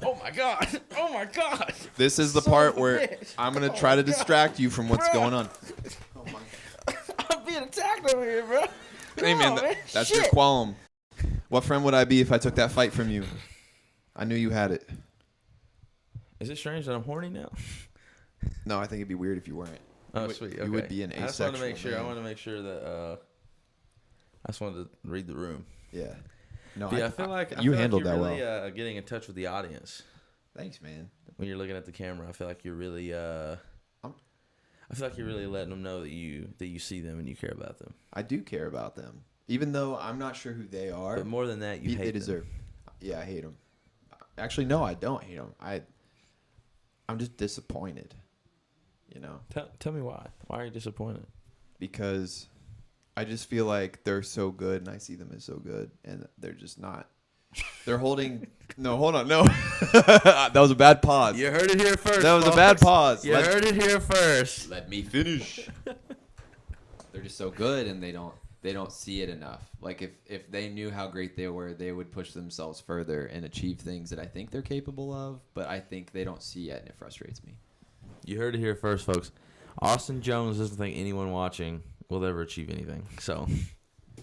Oh my god! Oh my god! This is the Son part of a where bitch. I'm gonna try to distract you from what's going on. Oh my. I'm being attacked over here, bro. Hey man, that's your qualm. What friend would I be if I took that fight from you? I knew you had it. Is it strange that I'm horny now? No, I think it'd be weird if you weren't. Oh, would- sweet. you Okay. would be an I just wanted to make asexual sure. man. I wanted to make sure that. I just wanted to read the room. Yeah. No, But yeah, I feel like you you're handled that really, well. getting in touch with the audience Thanks, man. when you're looking at the camera. I feel like you're really. I feel like you're really letting them know that you see them and you care about them. I do care about them, even though I'm not sure who they are. But more than that, you hate they them. deserve. Yeah, I hate them. Actually, no, I don't hate them. I'm just disappointed. You know, Tell me why. Why are you disappointed? because I just feel like they're so good, and I see them as so good, and they're just not. They're holding. No, hold on. No, that was a bad pause. You heard it here first. That was a folks. bad pause. You heard it here first. Let me finish. They're just so good, and they don't see it enough. Like if they knew how great they were, they would push themselves further and achieve things that I think they're capable of, but I think they don't see yet, and it frustrates me. You heard it here first, folks. Austin Jones doesn't think anyone watching will ever achieve anything. So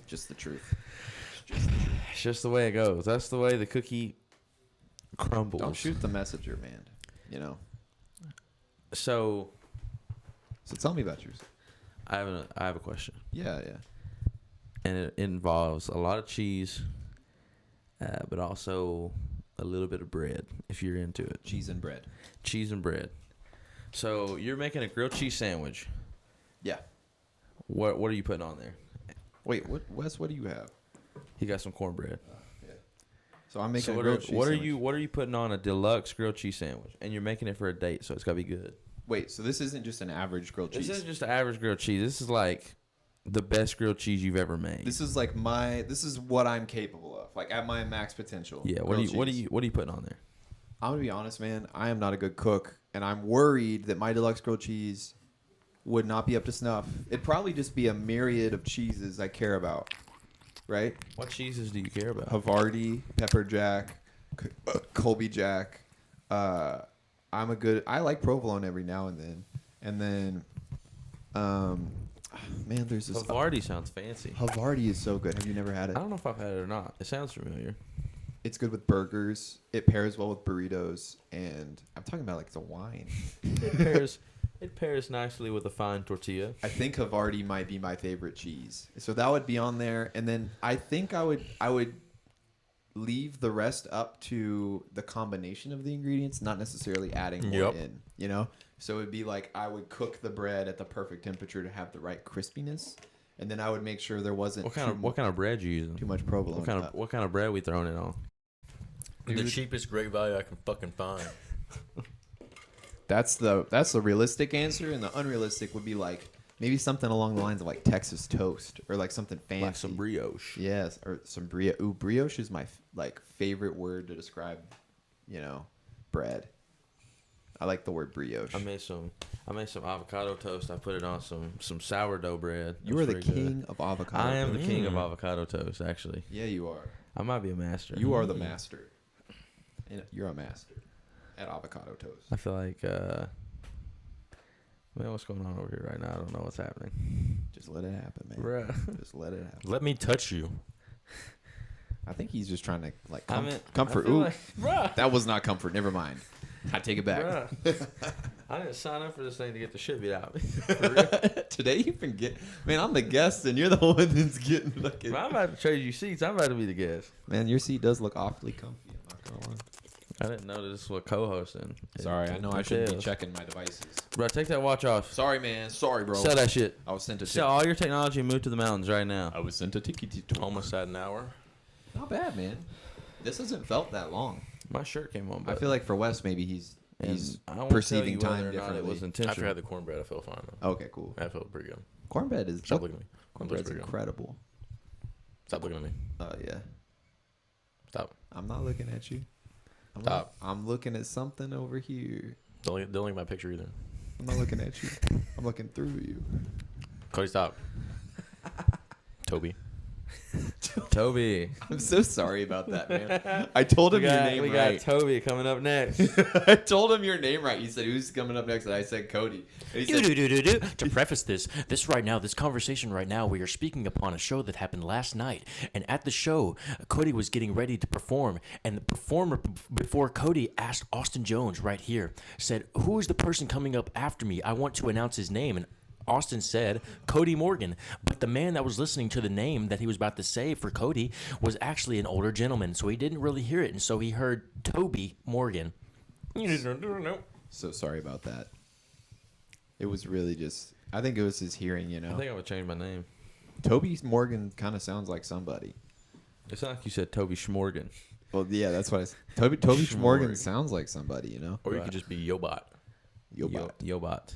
Just the truth. It's just the truth. it's just the way it goes. That's the way the cookie crumbles. Don't shoot the messenger, man. You know. So So tell me about yours. I have a question, Yeah. and it involves a lot of cheese, but also a little bit of bread if you're into it. Cheese and bread. Cheese and bread. So you're making a grilled cheese sandwich. Yeah. What are you putting on there? Wait, Wes? What do you have? He got some cornbread. So I'm making So a what grilled cheese are sandwich. you putting on a deluxe grilled cheese sandwich? And you're making it for a date, so it's gotta be good. Wait, so this isn't just an average grilled cheese. This isn't just an average grilled cheese. This is like the best grilled cheese you've ever made. This is like this is what I'm capable of, like at my max potential. Yeah. What Grilled are cheese. you putting on there? I'm gonna be honest, man. I am not a good cook, and I'm worried that my deluxe grilled cheese would not be up to snuff. It'd probably just be a myriad of cheeses I care about, right? What cheeses do you care about? Havarti, pepper jack, Colby Jack. I like provolone every now and then. And then, man, there's this. Havarti sounds fancy. Havarti is so good. Have you never had it? I don't know if I've had it or not. It sounds familiar. It's good with burgers. It pairs well with burritos. And I'm talking about like the wine. It pairs nicely with a fine tortilla. I think Havarti might be my favorite cheese. So that would be on there. And then I think I would leave the rest up to the combination of the ingredients, not necessarily adding more in, you know? So it'd be like I would cook the bread at the perfect temperature to have the right crispiness, and then I would make sure there wasn't what kind of bread you using? too much provolone. What kind of bread we throwing it on? The cheapest great value I can fucking find. That's the realistic answer, and the unrealistic would be like maybe something along the lines of like Texas toast or like something fancy, Like some brioche. Yes, or some brioche. Ooh, brioche is my favorite word to describe, bread. I like the word brioche. I made some avocado toast. I put it on some sourdough bread. You are the king of avocado. I am the king of avocado toast, actually. Yeah, you are. I might be a master. You are the master. You're a master at avocado toast. I feel like, man, what's going on over here right now? I don't know what's happening. Just let it happen, man. Bruh. Just let it happen. Let me touch you. I think he's just trying to like I comfort. feel Ooh, like, bruh. that was not comfort. Never mind. I take it back. Bruh. I didn't sign up for this thing to get the shit beat out. Today you've been man. I'm the guest and you're the one that's getting fucking. I'm about to trade you seats. I'm about to be the guest. Man, your seat does look awfully comfy. I'm not gonna lie. I didn't know this was co-hosting. Sorry, I know I shouldn't be checking my devices. Bro, take that watch off. Sorry, man. Sorry, bro. Sell that shit. I was sent a Sell all your technology and move to the mountains right now. I was sent a ticket. Almost at an hour. Not bad, man. This hasn't felt that long. My shirt came on. I feel like for Wes, maybe he's I won't perceiving tell you time whether or not differently. It was intentional. After I had the cornbread, I felt fine though. Okay, cool. I felt pretty good. Cornbread is Stop looking at me. cornbread's Pretty good. incredible. Stop looking at me. Oh yeah. Stop. I'm not looking at you. Stop. I'm looking at something over here. Don't look at my picture either. I'm not looking at you. I'm looking through you. Cody, stop. Toby. Toby. I'm so sorry about that, man. I told him your name we right. got Toby coming up next. I told him your name right. He said, "Who's coming up next?" And I said, "Cody." And he said, To preface this conversation right now, we are speaking upon a show that happened last night. And at the show, Cody was getting ready to perform. And the performer before Cody asked Austin Jones right here, said, "Who is the person coming up after me? I want to announce his name." And Austin said Cody Morgan, but the man that was listening to the name that he was about to say for Cody was actually an older gentleman, so he didn't really hear it, and so he heard Toby Morgan. So sorry about that. It was really just, I think it was his hearing, I think I would change my name. Toby Morgan kind of sounds like somebody. It's not like you said Toby Schmorgan. Well, yeah, that's what I said. Toby Morgan sounds like somebody, you know? Or you could just be Yobot. Yobot.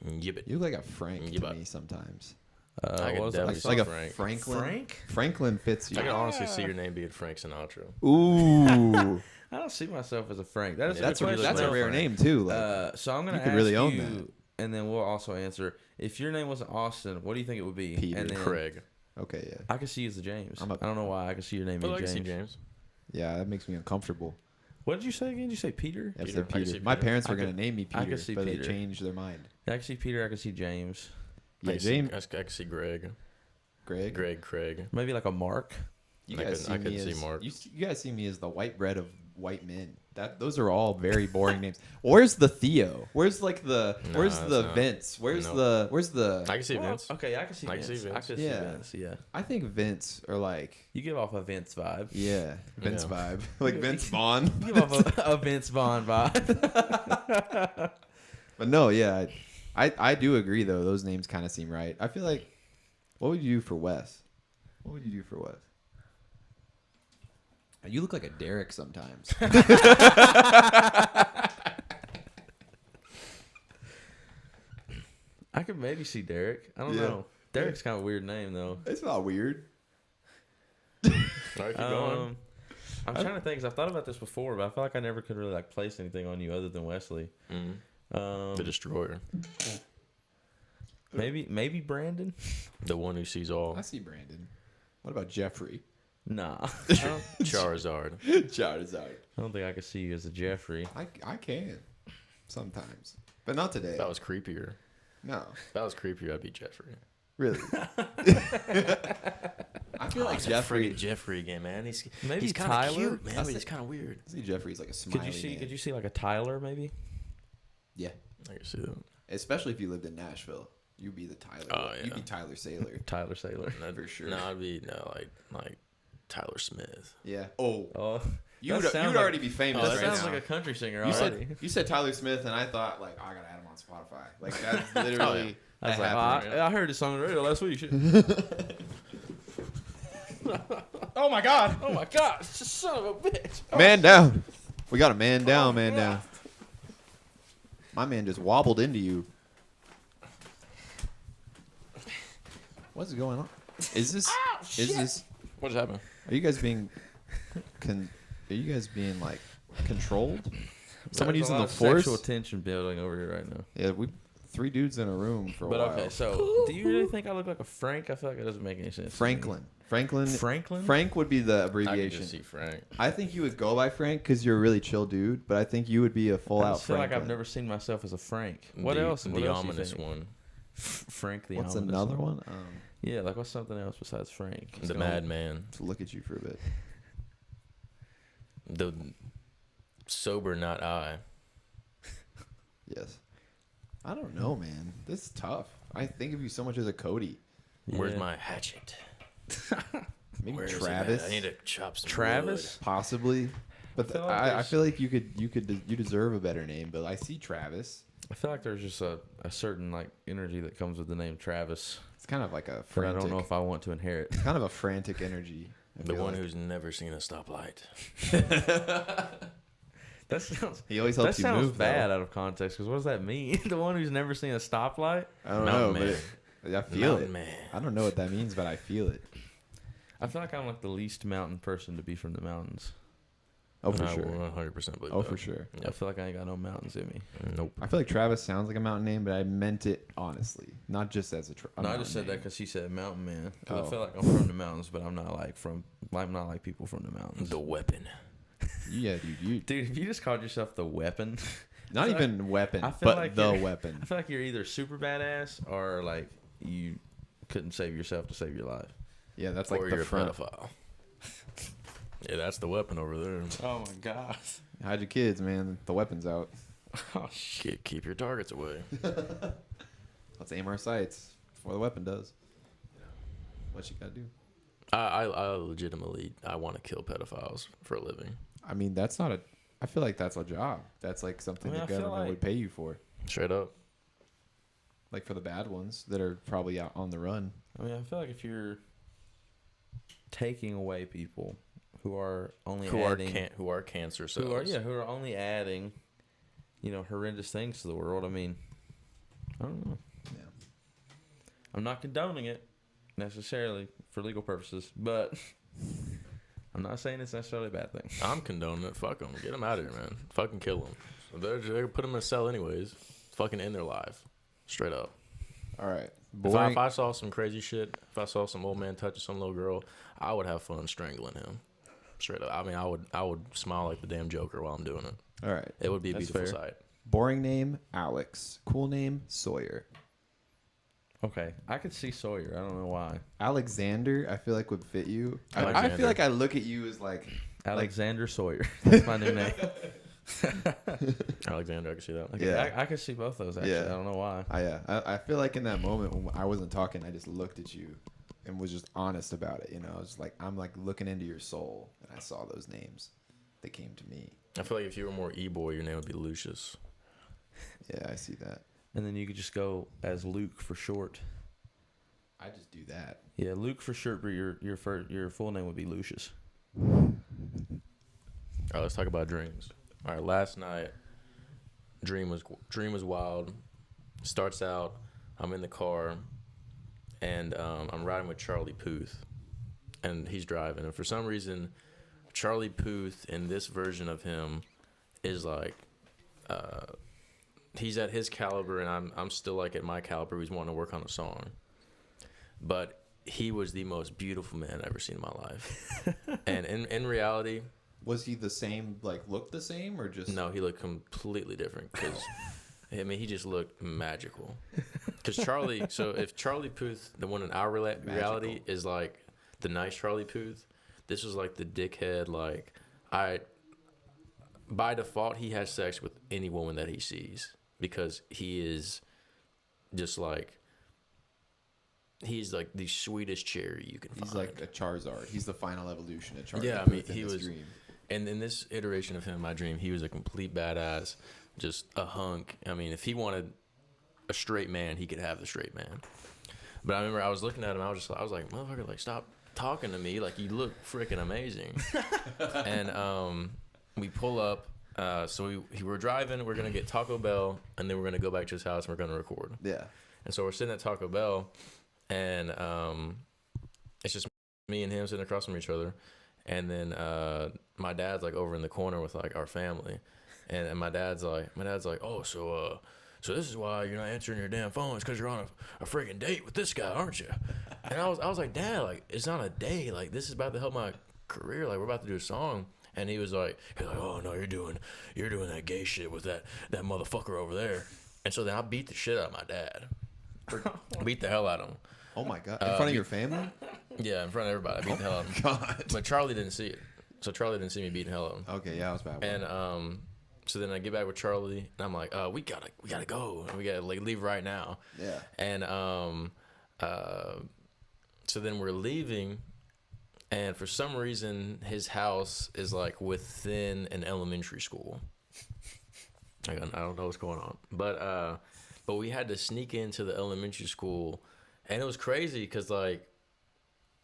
Yibbit. You look like a Frank to Yobot. me sometimes. I could definitely Like a Frank. Franklin. Franklin fits you. I can honestly see your name being Frank Sinatra. Ooh. I don't see myself as a Frank. That is Yeah, a good question. That's a rare name, too. Like, So I'm going to you could ask really own you, that. and then we'll also answer. If your name wasn't Austin, what do you think it would be? Peter. And then Craig. okay, yeah. I could see you as a James. I'm a- I don't know why. I could see your name But I being can see James. James. Yeah, that makes me uncomfortable. What did you say again? Did you say Peter? I Peter. said I can Peter. see My Peter. parents were I going to could- name me I Peter, could see but Peter. they changed their mind. I can see Peter. I can see James. Yeah, I James. can see Greg. Greg. Craig. Maybe like a Mark. You I guys couldn't see me see as Mark. you guys see me as the white bread of white men. Those are all very boring names. Where's the Theo? Where's like the No, where's it's the not. Vince? Where's Nope. the I can see Well, Vince. Okay, I can see I can Vince. see I Vince. could Yeah. see Vince. Yeah. I think Vince or like You give off a Vince vibe. yeah, Vince Yeah. vibe. Like Vince Vaughn. You give off a Vince Vaughn vibe. But no, yeah. I do agree though. Those names kind of seem right. I feel like what would you do for Wes? What would you do for Wes? You look like a Derek sometimes. I could maybe see Derek. I don't Yeah. know. Derek's kind of a weird name though. It's not weird. All right, keep going. I'm trying to think. 'Cause I've thought about this before, but I feel like I never could really like place anything on you other than Wesley. The Destroyer. Maybe Brandon. The one who sees all. I see Brandon. What about Jeffrey? Nah. Charizard. Charizard. I don't think I could see you as a Jeffrey. I can sometimes, but not today. If that was creepier. No, If that was creepier, I'd be Jeffrey. really. I feel like Jeffrey. Jeffrey again, man. He's Maybe he's kind Tyler? of cute, man. That's But he's it. kind of weird. I see Jeffrey's like a smiley man. Could you see like a Tyler maybe? Yeah, I can see that. especially if you lived in Nashville, you'd be the Tyler. Oh, You'd yeah. be Tyler Sailor. Tyler Sailor. For sure. No, I'd be like Tyler Smith. Yeah. Oh, Oh, you'd that sounds already like- be famous that right sounds now. like a country singer You already. said Tyler Smith, and I thought like, oh, I gotta add him on Spotify. Like that's literally. I was that like, happened. I heard this on the radio last week. Oh my God! Oh my God, son of a bitch. Man down. We got a man down, man down. My man just wobbled into you. What's going on? Is this? Is this? What just happened? Are you guys being? Are you guys being like controlled? Someone There's a using lot the of force? sexual tension building over here right now. Yeah, we 3 dudes in a room for a But while. okay, so do you really think I look like a Frank? I feel like it doesn't make any sense. to me. Franklin. Franklin? Frank would be the I can abbreviation. just see Frank. I think you would go by Frank because you're a really chill dude, but I think you would be a full I out just feel Franklin. like I've never seen myself as a Frank. What The- else? What The else you ominous think? one. Frank the What's ominous another one? Yeah, like what's something else besides Frank? The madman. To look at you for a bit. The sober not I. Yes. I don't know, man. This is tough. I think of you so much as a Cody. Where's Yeah. my hatchet? Maybe Where is it at? Travis. I need to chop some Travis? Possibly. But I feel like I there's- feel like you deserve a better name, but I see Travis. I feel like there's just a certain like energy that comes with the name Travis It's kind of like a that I frantic. don't know if I want to inherit. kind of a frantic energy. I The feel one like. who's never seen a stoplight. That sounds He always that helps you sounds move. bad Though. out of context. Because what does that mean? The one who's never seen a stoplight. I don't Mountain know, man. but I feel Mountain it. man. I don't know what that means, but I feel it. I feel like I'm like the least mountain person to be from the mountains. Oh, for I sure. 100% believe Oh, that. for sure. I feel like I ain't got no mountains in me. Nope. I feel like Travis sounds like a mountain name, but I meant it honestly, not just as a. No, I just said that because he said mountain man. 'Cause Oh. I feel like I'm from the mountains, but I'm not like people from the mountains. The weapon. Yeah, dude. Dude, if you just called yourself the weapon, Not feel even weapon, I feel but like the you're- weapon. I feel like you're either super badass or like you couldn't save yourself to save your life. Yeah, that's like Or the you're front. a pedophile. Yeah, that's the weapon over there. Oh my god. Hide your kids, man. The weapon's out. Oh shit. Keep your targets away. Let's aim our sights before the weapon does. What you gotta do? I legitimately, I want to kill pedophiles for a living. I mean, that's not a. I feel like that's a job. That's like something I mean, the I feel government like- would pay you for. Straight up. Like for the bad ones that are probably out on the run. I mean, I feel like if you're taking away people who are only Who adding, are cancer cells. who are only adding, horrendous things to the world. I mean, I don't know. Yeah. I'm not condoning it necessarily for legal purposes, but I'm not saying it's necessarily a bad thing. I'm condoning it. Fuck them. Get them out of here, man. Fucking kill them. They're gonna put them in a cell anyways. Fucking end their life. Straight up. All right. If I saw some crazy shit, if I saw some old man touching some little girl, I would have fun strangling him. Straight up. I mean, I would smile like the damn Joker while I'm doing it. All right. It would be a That's beautiful fair. sight. Boring name, Alex. Cool name, Sawyer. Okay, I could see Sawyer. I don't know why. Alexander, I feel like would fit you. I Alexander. feel like I look at you as like Alexander Sawyer. That's my new name. Alexander, I can see that. Like, Yeah. I could see both those actually. Yeah. I don't know why. I feel like in that moment when I wasn't talking, I just looked at you and was just honest about it. I was like, I'm like looking into your soul, and I saw those names. They came to me. I feel like if you were more E-boy, your name would be Lucius. Yeah, I see that. And then you could just go as Luke for short. I just do that. Yeah, Luke for short, but your full name would be Lucius. All right, let's talk about dreams. All right, last night, dream was wild. Starts out, I'm in the car, and I'm riding with Charlie Puth, and he's driving. And for some reason, Charlie Puth in this version of him is like, he's at his caliber, and I'm still like at my caliber. He's wanting to work on a song, but he was the most beautiful man I've ever seen in my life. And in reality, Was he the same? Like, looked the same, or just no, he looked completely different. Because I mean, he just looked magical. Because Charlie, so if Charlie Puth, the one in our reality, is like the nice Charlie Puth, this was like the dickhead. Like by default, he has sex with any woman that he sees because he is just like. He's like the sweetest cherry you can find. he's like a Charizard? He's the final evolution of Charizard. Yeah, I mean, in he this was. Dream. And in this iteration of him in my dream, he was a complete badass, just a hunk. I mean, if he wanted a straight man, he could have the straight man. But I remember I was looking at him, I was like, motherfucker, like, stop talking to me. Like, you look freaking amazing. And we pull up. So we were driving. We're going to get Taco Bell, and then we're going to go back to his house, and we're going to record. Yeah. And so we're sitting at Taco Bell, and it's just me and him sitting across from each other. And then my dad's like over in the corner with like our family, and my dad's like, oh, so this is why you're not answering your damn phone. It's because you're on a freaking date with this guy, aren't you? And I was like, Dad, like, it's not a date. Like, this is about to help my career. Like, we're about to do a song. And he was like, oh no, you're doing that gay shit with that motherfucker over there. And so then I beat the shit out of my dad. Beat the hell out of him. Oh my God! In front of your family? Yeah, in front of everybody. I beat the hell out of him. God. But Charlie didn't see it. So Charlie didn't see me beating the hell out of him. Okay, yeah, I was bad. And so then I get back with Charlie, and I'm like, we gotta go, and we gotta like leave right now. Yeah. And so then we're leaving, and for some reason his house is like within an elementary school. I don't know what's going on, but we had to sneak into the elementary school, and it was crazy because like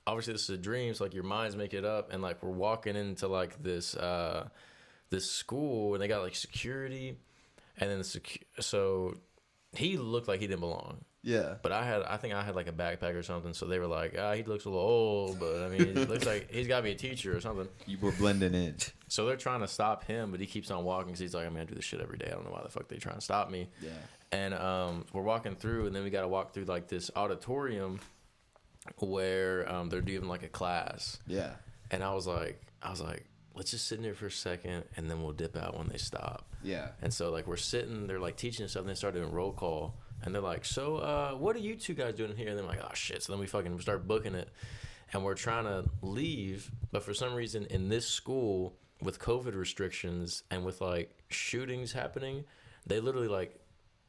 obviously this is a dream, so like your minds make it up, and like we're walking into like this school, and they got like security, and then so he looked like he didn't belong. Yeah. But I think I had like a backpack or something, so they were like, he looks a little old, but I mean, he looks like he's got to be a teacher or something. You were blending in. So they're trying to stop him, but he keeps on walking because he's like, I mean, I do this shit every day. I don't know why the fuck they trying to stop me. Yeah. And we're walking through, and then we got to walk through like this auditorium where they're doing like a class. Yeah. And I was like, let's just sit in there for a second, and then we'll dip out when they stop. Yeah. And so like we're sitting, they're like teaching us stuff, and they start doing roll call, and they're like, so what are you two guys doing here? And they're like, oh shit. So then we fucking start booking it, and we're trying to leave, but for some reason in this school with COVID restrictions and with like shootings happening, they literally like,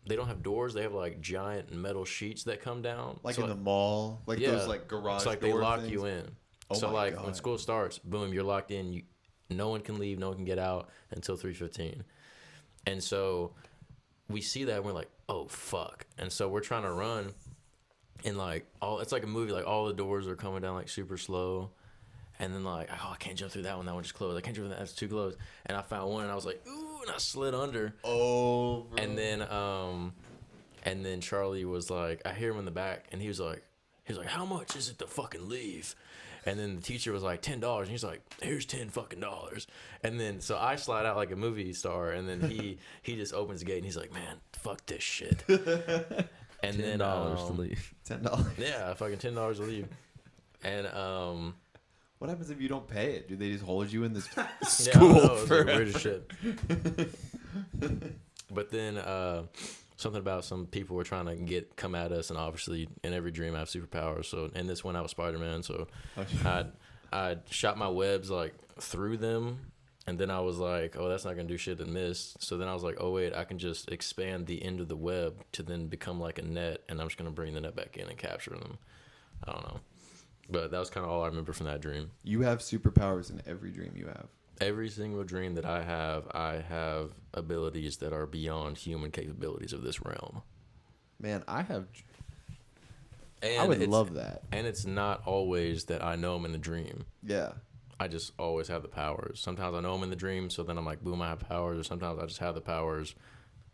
they don't have doors. They have like giant metal sheets that come down. Like so, in the mall, like those like garage. It's like door they lock things. you in. Oh so my like God. when school starts, boom, you're locked in. No one can leave. No one can get out until 3:15. And so we see that and we're like, oh fuck. And so we're trying to run, and like it's like a movie. Like all the doors are coming down like super slow. And then like, I can't jump through that one. That one just closed. I can't jump through that. That's too close. And I found one, and I was like, ooh, and I slid under. Oh, bro. And then Charlie was like, I hear him in the back, and he was like, how much is it to fucking leave? And then the teacher was like, $10. And he's like, here's $10 fucking dollars. And then so I slide out like a movie star, and then he just opens the gate, and he's like, man, fuck this shit. And then $10 to leave. $10. Yeah, fucking $10 to leave. And What happens if you don't pay it? Do they just hold you in this yeah, school I know, it was the forever? weirdest shit. But then something about some people were trying to come at us, and obviously in every dream I have superpowers. So in this one I was Spider-Man, so I shot my webs like through them, and then I was like, oh, that's not gonna do shit and miss. So then I was like, oh wait, I can just expand the end of the web to then become like a net, and I'm just gonna bring the net back in and capture them. I don't know. But that was kind of all I remember from that dream. You have superpowers in every dream you have. Every single dream that I have abilities that are beyond human capabilities of this realm. Man, I have. And I would love that. And it's not always that I know I'm in the dream. Yeah. I just always have the powers. Sometimes I know I'm in the dream, so then I'm like, boom, I have powers. Or sometimes I just have the powers,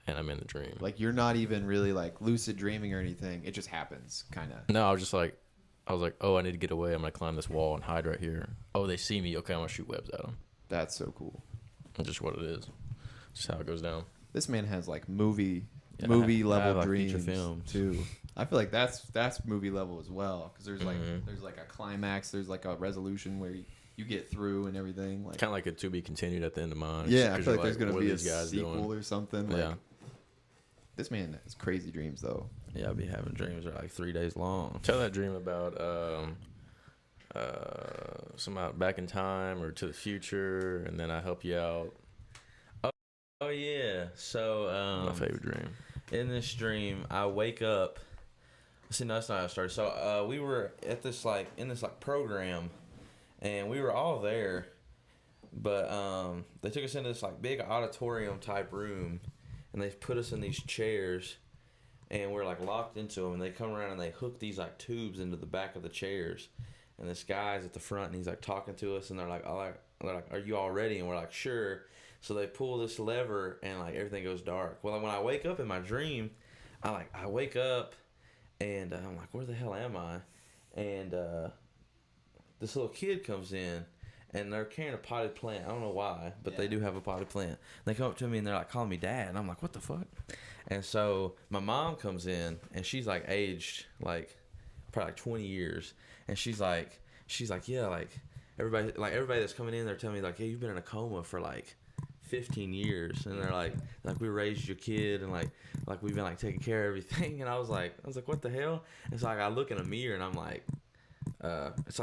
and I'm in the dream. Like, you're not even really like lucid dreaming or anything. It just happens, kind of. No, I was like, oh, I need to get away. I'm going to climb this wall and hide right here. Oh, they see me. Okay, I'm going to shoot webs at them. That's so cool. That's just what it is. Just how it goes down. This man has like movie I level have, like, dreams feature films. too. I feel like that's movie level as well, because there's like a climax, there's like a resolution where you get through and everything. Like Kind of like a to be continued at the end of mine. yeah, I 'Cause feel you're like there's gonna what are be a these guys sequel doing? or something. Like, Yeah. this man has crazy dreams though. Yeah, I be having dreams that are like 3 days long. Tell that dream about some out back in time or to the future, and then I help you out. Oh yeah. So My favorite dream. in this dream, I wake up. See, no, that's not how it started. So we were at this in this program, and we were all there, but they took us into this big auditorium type room, and they put us in these chairs, and we're locked into them. And they come around and they hook these tubes into the back of the chairs, and this guy's at the front, and he's talking to us, and they're like, "Are you all ready?" And we're like, "Sure." So they pull this lever, and everything goes dark. Well, when I wake up in my dream, I wake up, and I'm like, "Where the hell am I?" And this little kid comes in, and they're carrying a potted plant. I don't know why, but they do have a potted plant. They come up to me, and they're calling me dad, and I'm like, "What the fuck?" And so my mom comes in, and she's aged probably 20 years, and she's like, "Yeah, everybody that's coming in, they're telling me "Hey, you've been in a coma for 15 years," and they're like we raised your kid, and we've been taking care of everything. And I was like, "What the hell?" And so I look in a mirror, and I'm it's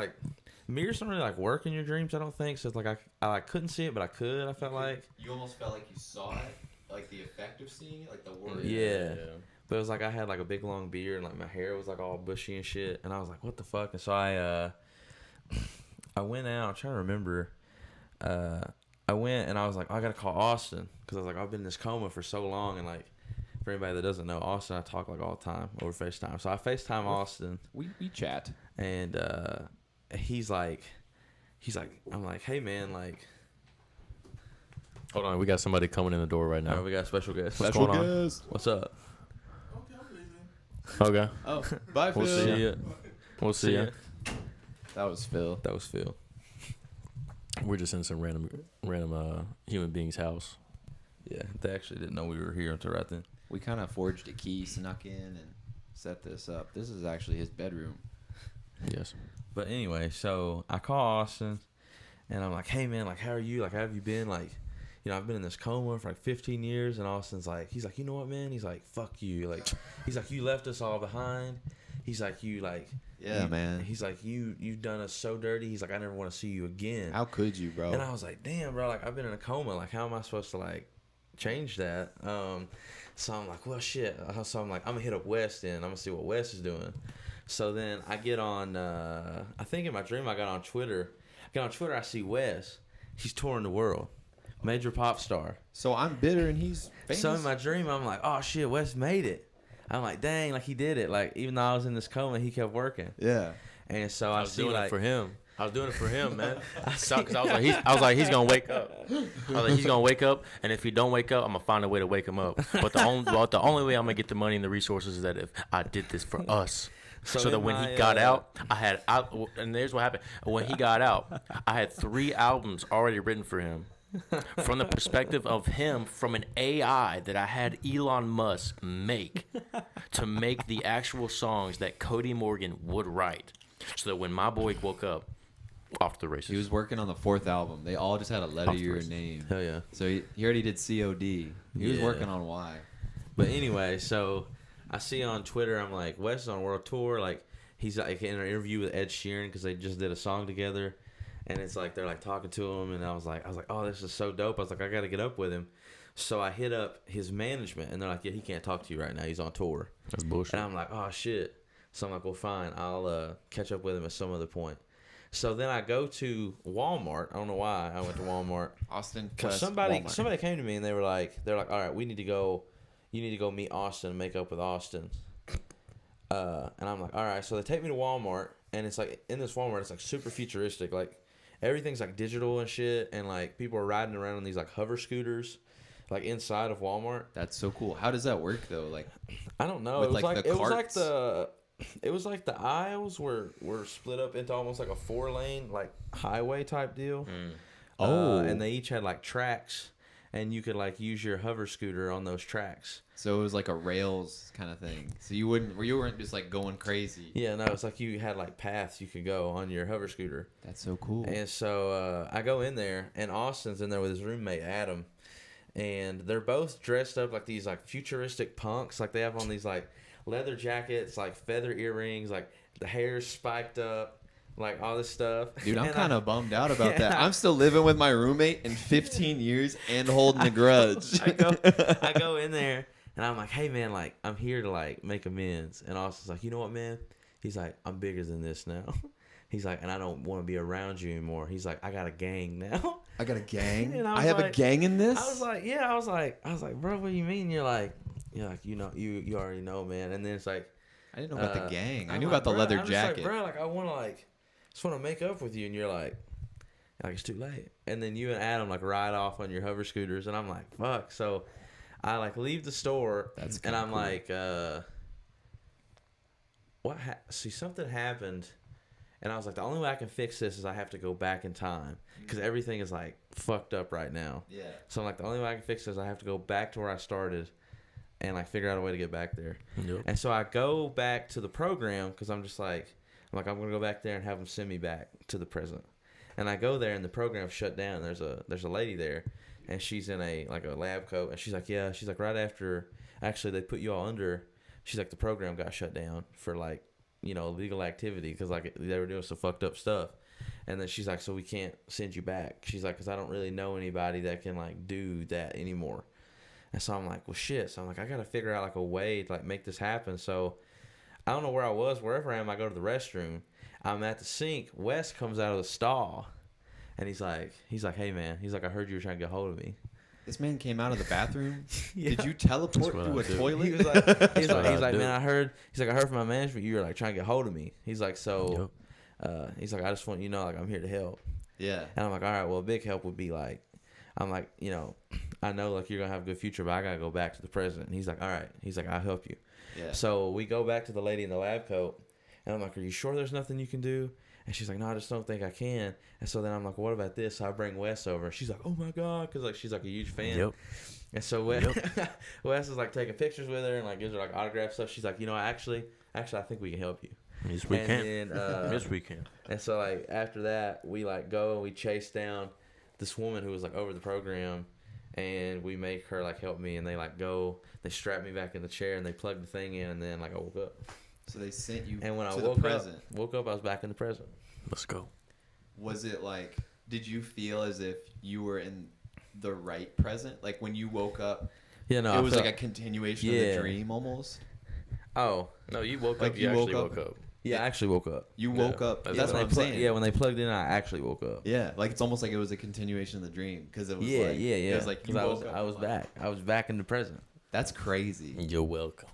mirrors don't really work in your dreams, I don't think. So it's I couldn't see it, but I could. I felt you almost felt like you saw it, the effect of seeing it, the word. yeah. But it was I had a big long beard, and my hair was all bushy and shit, and I was like, "What the fuck?" And so I went out. I'm trying to remember. I went, and I was I gotta call Austin, because I was I've been in this coma for so long, and for anybody that doesn't know, Austin, I talk all the time over FaceTime. So I FaceTime Austin. We chat, and he's I'm like, "Hey man, Hold on, we got somebody coming in the door right all right, now. we got a special guest. What's going on? What's up?" Okay, I'm leaving. Okay, Oh, bye, Phil. we'll see ya. We'll see ya. That was Phil. That was Phil. We're just in some random human being's house. Yeah, they actually didn't know we were here until right then. We kind of forged a key, snuck in, and set this up. This is actually his bedroom. Yes. But anyway, so I call Austin, and I'm like, "Hey man, how are you? How have you been? I've been in this coma for 15 years." And Austin's he's like, "You know what, man?" He's like, "Fuck you." He's like, "You left us all behind." He's like, Yeah, man. He's like, you've done us so dirty. He's like, "I never want to see you again." How could you, bro? And I was like, "Damn, bro, I've been in a coma. How am I supposed to change that?" So I'm like, "Well, shit." So I'm like, "I'm gonna hit up Wes then. I'm gonna see what Wes is doing." So then I get on, I think in my dream I got on Twitter. I see Wes. He's touring the world. Major pop star. So I'm bitter, and he's famous. So in my dream, I'm like, "Oh shit, Wes made it." I'm like, "Dang, he did it." Even though I was in this coma, he kept working. Yeah. And so I I was see doing it for him. I was doing it for him, man. Cause I was like, he's gonna wake up. I was like, he's gonna wake up, and if he don't wake up, I'm gonna find a way to wake him up. But the only way I'm gonna get the money and the resources is that if I did this for us. So that when he got out, and there's what happened. When he got out, I had 3 albums already written for him. From the perspective of him, from an AI that I had Elon Musk make to make the actual songs that Cody Morgan would write. So that when my boy woke up, off to the races. He was working on the 4th album. They all just had a letter Off of the your races. name. Hell yeah. So he already did COD. He was Yeah. working on Y. But anyway, so I see on Twitter, I'm like, Wes is on world tour. He's in an interview with Ed Sheeran, because they just did a song together. And it's they're talking to him, and I was like, "Oh, this is so dope." I was like, "I got to get up with him." So I hit up his management, and they're like, "Yeah, he can't talk to you right now. He's on tour." That's bullshit. And I'm like, "Oh shit." So I'm like, "Well, fine. I'll catch up with him at some other point." So then I go to Walmart. I don't know why I went to Walmart. Austin. Cause somebody came to me, and they're like, "All right, we need to go. You need to go meet Austin and make up with Austin." And I'm like, "All right." So they take me to Walmart, and it's in this Walmart, it's super futuristic. Everything's digital and shit, and people are riding around on these hover scooters, inside of Walmart. That's so cool. How does that work though? I don't know. With, It was the carts? the aisles were split up into almost a 4-lane highway type deal. Oh. And they each had tracks, and you could like use your hover scooter on those tracks. So it was like a rails kind of thing. So you weren't just like going crazy. Yeah, no, it's like you had like paths you could go on your hover scooter. That's so cool. And so I go in there, and Austin's in there with his roommate Adam, and they're both dressed up like these like futuristic punks. Like they have on these like leather jackets, like feather earrings, like the hair's spiked up. Like all this stuff. Dude, I'm And kind of bummed out about that. I'm still living with my roommate in 15 years and holding a grudge. I go in there and I'm like, hey man, like I'm here to like make amends. And Austin's like, you know what, man? He's like, I'm bigger than this now. He's like, and I don't want to be around you anymore. He's like, I got a gang now. I got a gang. And I have a gang in this. I was like, yeah. I was like, bro, what do you mean? You're like, you know, you already know, man. And then it's like, I didn't know about the gang. I I'm knew like, about the bro, leather I'm just jacket. like, bro, like I want to like. Just want to make up with you, and you're like it's too late. And then you and Adam like ride off on your hover scooters, and I'm like, fuck. So I like leave the store, and I'm cool. like, what? See, something happened, and I was like, the only way I can fix this is I have to go back in time because everything is like fucked up right now. Yeah. So I'm like, the only way I can fix this is I have to go back to where I started, and like figure out a way to get back there. Yep. And so I go back to the program because I'm going to go back there and have them send me back to the present. And I go there and the program's shut down. There's a lady there and she's in a lab coat and she's like, yeah, she's like right after actually they put you all under, she's like the program got shut down for like, you know, illegal activity because like they were doing some fucked up stuff. And then she's like, so we can't send you back. She's like, because I don't really know anybody that can like do that anymore. And so I'm like, well shit. So I'm like, I got to figure out like a way to like make this happen. So I don't know where I was. Wherever I am, I go to the restroom. I'm at the sink. Wes comes out of the stall, and he's like, hey man, he's like, I heard you were trying to get hold of me. This man came out of the bathroom. Yeah. Did you teleport to a toilet? He was like, he's what I like, do. man, I heard from my management you were like trying to get hold of me. He's like, so, he's like, I just want you to know, like, I'm here to help. Yeah. And I'm like, all right, well, a big help would be like, I'm like, you know, I know like you're gonna have a good future, but I gotta go back to the president. And he's like, all right. He's like, I'll help you. Yeah. So we go back to the lady in the lab coat, and I'm like, are you sure there's nothing you can do? And she's like, no, I just don't think I can. And so then I'm like, what about this? So I bring Wes over. She's like, oh my God, because like she's like a huge fan. Yep. And so Wes is like taking pictures with her and like gives her like autograph stuff. She's like, you know, actually, I think we can help you. Yes, we can. Then, Yes, we can. And so like after that, we like go and we chase down this woman who was like over the program, and we make her like help me, and they like go, they strap me back in the chair, and they plug the thing in, and then like I woke up. So they sent you And when to I the woke present. up, I was back in the present. Let's go. Was it like, did you feel as if you were in the right present? Like when you woke up, Yeah, no, it was like a continuation of the dream almost? Oh, No, you woke Like up. you You actually woke woke up. yeah, I actually woke up. You woke up. That's That's when what I'm they saying. Yeah, when they plugged in, I actually woke up. Yeah, like it's almost like it was a continuation of the dream because it was Yeah, like, yeah. It was like you I woke up. I was back. I was back in the present. That's crazy. You're welcome.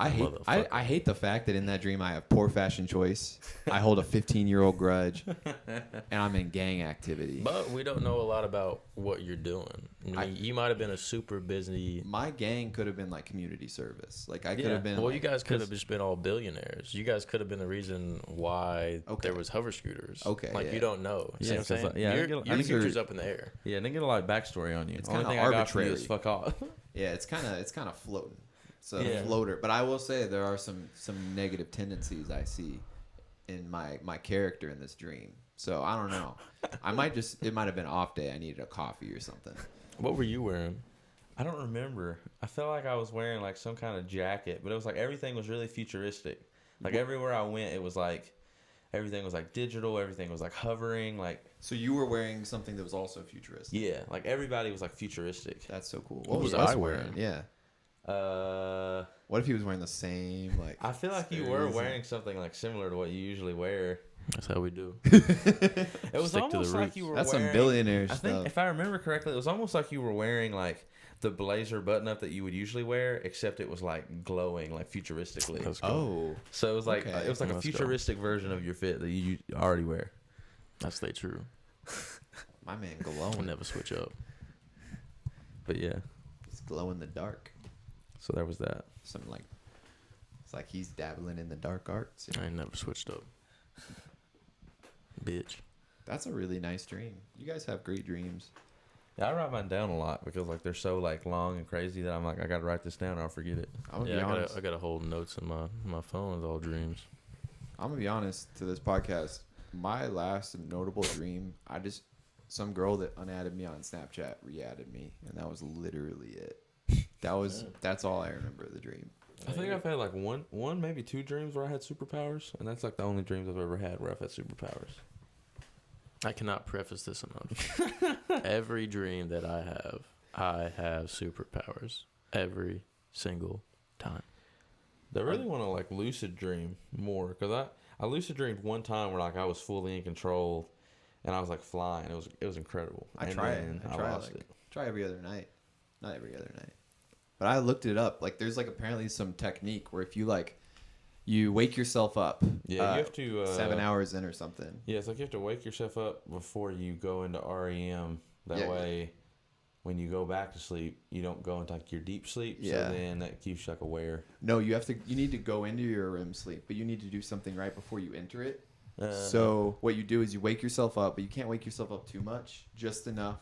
I hate the fact that in that dream I have poor fashion choice. I hold a 15-year-old grudge, and I'm in gang activity. But we don't know a lot about what you're doing. I mean, you might have been a super busy. My gang could have been like community service. Like I could have been. Well, like, you guys could have just been all billionaires. You guys could have been the reason why there was hover scooters. Okay, like yeah. you don't know. See Yeah, what I'm saying? yeah, your future's up in the air. Yeah, and they get a lot of backstory on you. It's Only kinda thing I got from you arbitrary. is fuck off. Yeah, it's kind of floating. It's a Yeah. floater. But I will say there are some negative tendencies I see in my character in this dream. So I don't know. It might have been off day. I needed a coffee or something. What were you wearing? I don't remember. I felt like I was wearing like some kind of jacket, but it was like everything was really futuristic. Like everywhere I went, it was like everything was like digital. Everything was like hovering. Like So you were wearing something that was also futuristic. yeah, like everybody was like futuristic. That's so cool. What was Wes I wearing? Yeah. What if he was wearing the same like? I feel like you were wearing something like similar to what you usually wear. That's how we do. It was Stick to the almost like roots. you were That's wearing, some billionaire I stuff. think if I remember correctly, it was almost like you were wearing like the blazer button up that you would usually wear, except it was like glowing, like futuristically. Let's go. Oh, So it was like Okay. it was like a Let's go. futuristic version of your fit that you already wear. That's stay true. my man We'll glowing. never switch up. But yeah, He's glow in the dark. so there was that. Something like it's like he's dabbling in the dark arts. I ain't never switched up. Bitch. That's a really nice dream. You guys have great dreams. Yeah, I write mine down a lot because like they're so like long and crazy that I'm like I gotta write this down or I'll forget it. I'm gonna Yeah, be honest. I gotta hold notes in my phone with all dreams. I'm gonna be honest to this podcast. My last notable dream, some girl that unadded me on Snapchat re-added me, and that was literally it. That's all I remember of the dream. I think I've had like one maybe two dreams where I had superpowers, and that's like the only dreams I've ever had where I've had superpowers. I cannot preface this enough. Every dream that I have superpowers. Every single time. I really want to like lucid dream more because I lucid dreamed one time where like I was fully in control, and I was like flying. It was incredible. I And try then it. I lost it. Try every other night. Not every other night. But I looked it up. Like there's like apparently some technique where if you like you wake yourself up. Yeah, you have to 7 hours in or something. Yeah, it's like you have to wake yourself up before you go into REM. That way, when you go back to sleep, you don't go into like your deep sleep. Yeah. So then that keeps you like aware. No, you need to go into your REM sleep, but you need to do something right before you enter it. So what you do is you wake yourself up, but you can't wake yourself up too much, just enough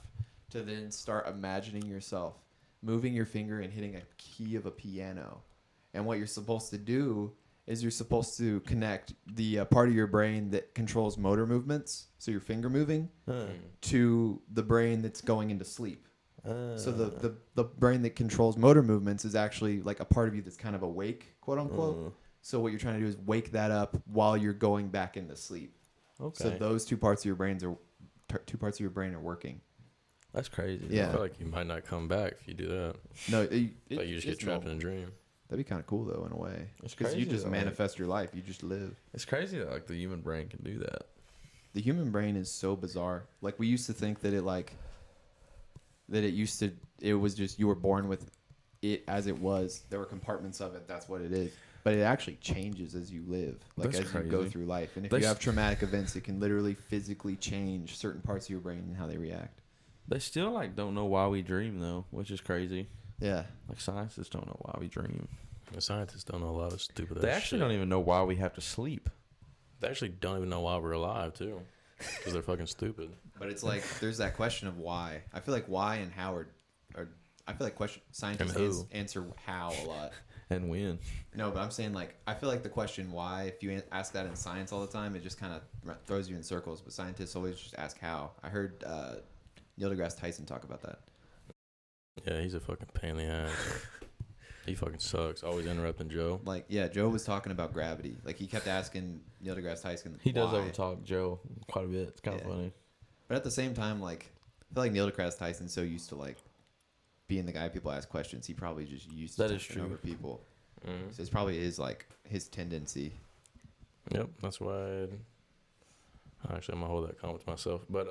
to then start imagining yourself moving your finger and hitting a key of a piano. And what you're supposed to do is you're supposed to connect the part of your brain that controls motor movements, so your finger moving, to the brain that's going into sleep. So the brain that controls motor movements is actually like a part of you that's kind of awake, quote unquote. So what you're trying to do is wake that up while you're going back into sleep. Okay. So those two parts of your brain are working. That's crazy. Yeah. I feel like you might not come back if you do that. No, Like you just get trapped in a dream. That'd be kind of cool though, in a way. It's Because you crazy just that, manifest your life. You just live. It's crazy that like the human brain can do that. The human brain is so bizarre. Like we used to think that it was just you were born with it as it was. There were compartments of it. That's what it is. But it actually changes as you live, like That's as you go crazy. through life. And if They you s- have traumatic events, it can literally physically change certain parts of your brain and how they react. They still like don't know why we dream though, which is crazy. Yeah. Like scientists don't know why we dream. The scientists don't know a lot of stupid They ass actually shit. don't even know why we have to sleep. They actually don't even know why we're alive too, because they're fucking stupid. But it's like there's that question of why. I feel like why and how are I feel like scientists And who? answer how a lot. And when? No, but I'm saying like I feel like the question why, if you ask that in science all the time, it just kind of throws you in circles. But scientists always just ask how. I heard Neil deGrasse Tyson talk about that. Yeah, he's a fucking pain in the ass. He fucking sucks. Always interrupting Joe. Like, yeah, Joe was talking about gravity. Like he kept asking Neil deGrasse Tyson. He does why. overtalk Joe quite a bit. It's kind of Yeah. funny. But at the same time, like I feel like Neil deGrasse Tyson's so used to like being the guy people ask questions. He probably just used to That is talking true. over people. Mm. So it's probably like his tendency. Yep, that's why. Actually, I'm gonna hold that comment to myself. But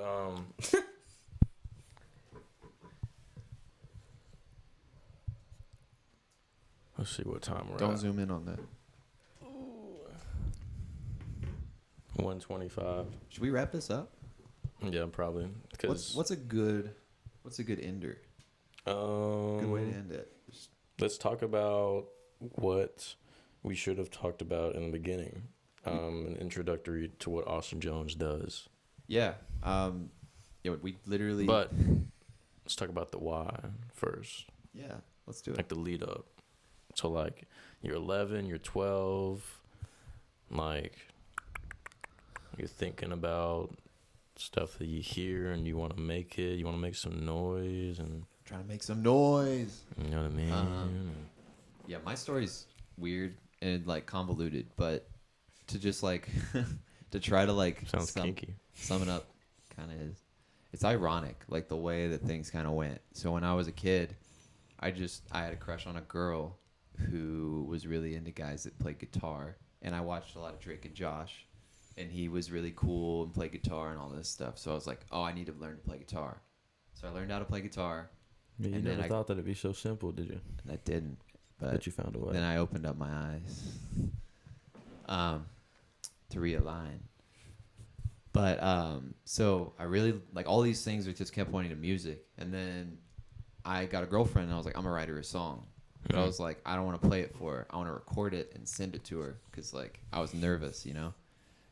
let's see what time we're Don't at. zoom in on that. 1:25. Should we wrap this up? Yeah, probably. What's a good ender? Good way to end it. Let's talk about what we should have talked about in the beginning. An introductory to what Austin Jones does. Yeah. We literally. But let's talk about the why first. yeah, let's do it. Like the lead up. So like you're 11, you're 12, like you're thinking about stuff that you hear and you want to make it. You want to make some noise and Trying to make some noise. you know what I mean. Yeah, my story's weird and like convoluted, but to just like to try to like Sounds kinky. sum it up, kind of is. It's ironic, like the way that things kind of went. So when I was a kid, I had a crush on a girl who was really into guys that played guitar, and I watched a lot of Drake and Josh, and he was really cool and played guitar and all this stuff. So I was like, oh, I need to learn to play guitar. So I learned how to play guitar, Yeah, you And then never I- thought that it'd be so simple, did you? and I didn't. But That you found a way. then I opened up my eyes to realign. But so I really like all these things that just kept pointing to music, and then I got a girlfriend, and I was like, I'm gonna write her a song. But I was like, I don't want to play it for her. I want to record it and send it to her because like I was nervous, you know.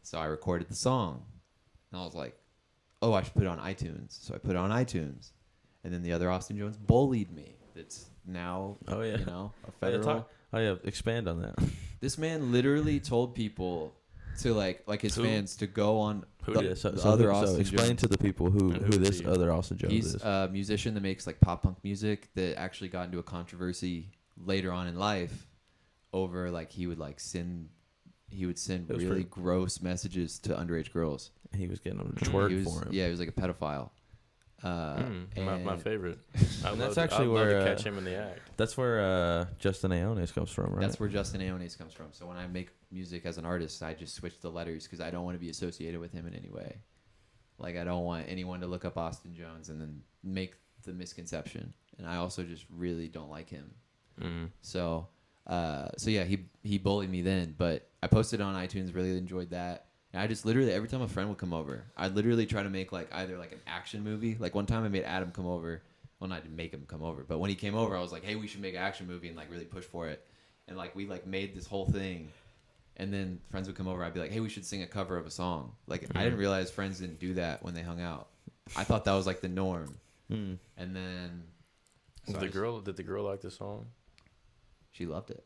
So I recorded the song, and I was like, oh, I should put it on iTunes. So I put it on iTunes, And then the other Austin Jones bullied me. It's now, Oh, yeah. you know, a Oh, yeah, federal. expand on that. This man literally told people to like his Who? fans to go on Who? the, Yeah, so, the so, other so Austin explain Jones. to the people who And who is this he? other Austin Jones He's is. a musician that makes like pop punk music that actually got into a controversy later on in life over like he would send was really pretty- gross messages to underage girls. He was getting them to twerk He was, for him. yeah, he was like a pedophile. My And favorite. And that's I'd actually love where, to catch him in the act. That's where Justin Aones comes from, right? that's where Justin Aones comes from. So when I make music as an artist, I just switch the letters because I don't want to be associated with him in any way. Like I don't want anyone to look up Austin Jones and then make the misconception. And I also just really don't like him. So yeah, he bullied me then, but I posted it on iTunes, really enjoyed that. And I just literally, every time a friend would come over, I'd literally try to make like either like an action movie. Like one time I made Adam come over. Well, not to make him come over, but when he came over, I was like, hey, we should make an action movie and like really push for it. And like we like made this whole thing. And then friends would come over. I'd be like, hey, we should sing a cover of a song. Like I didn't realize friends didn't do that when they hung out. I thought that was like the norm. And then Did the girl like the song? she loved it.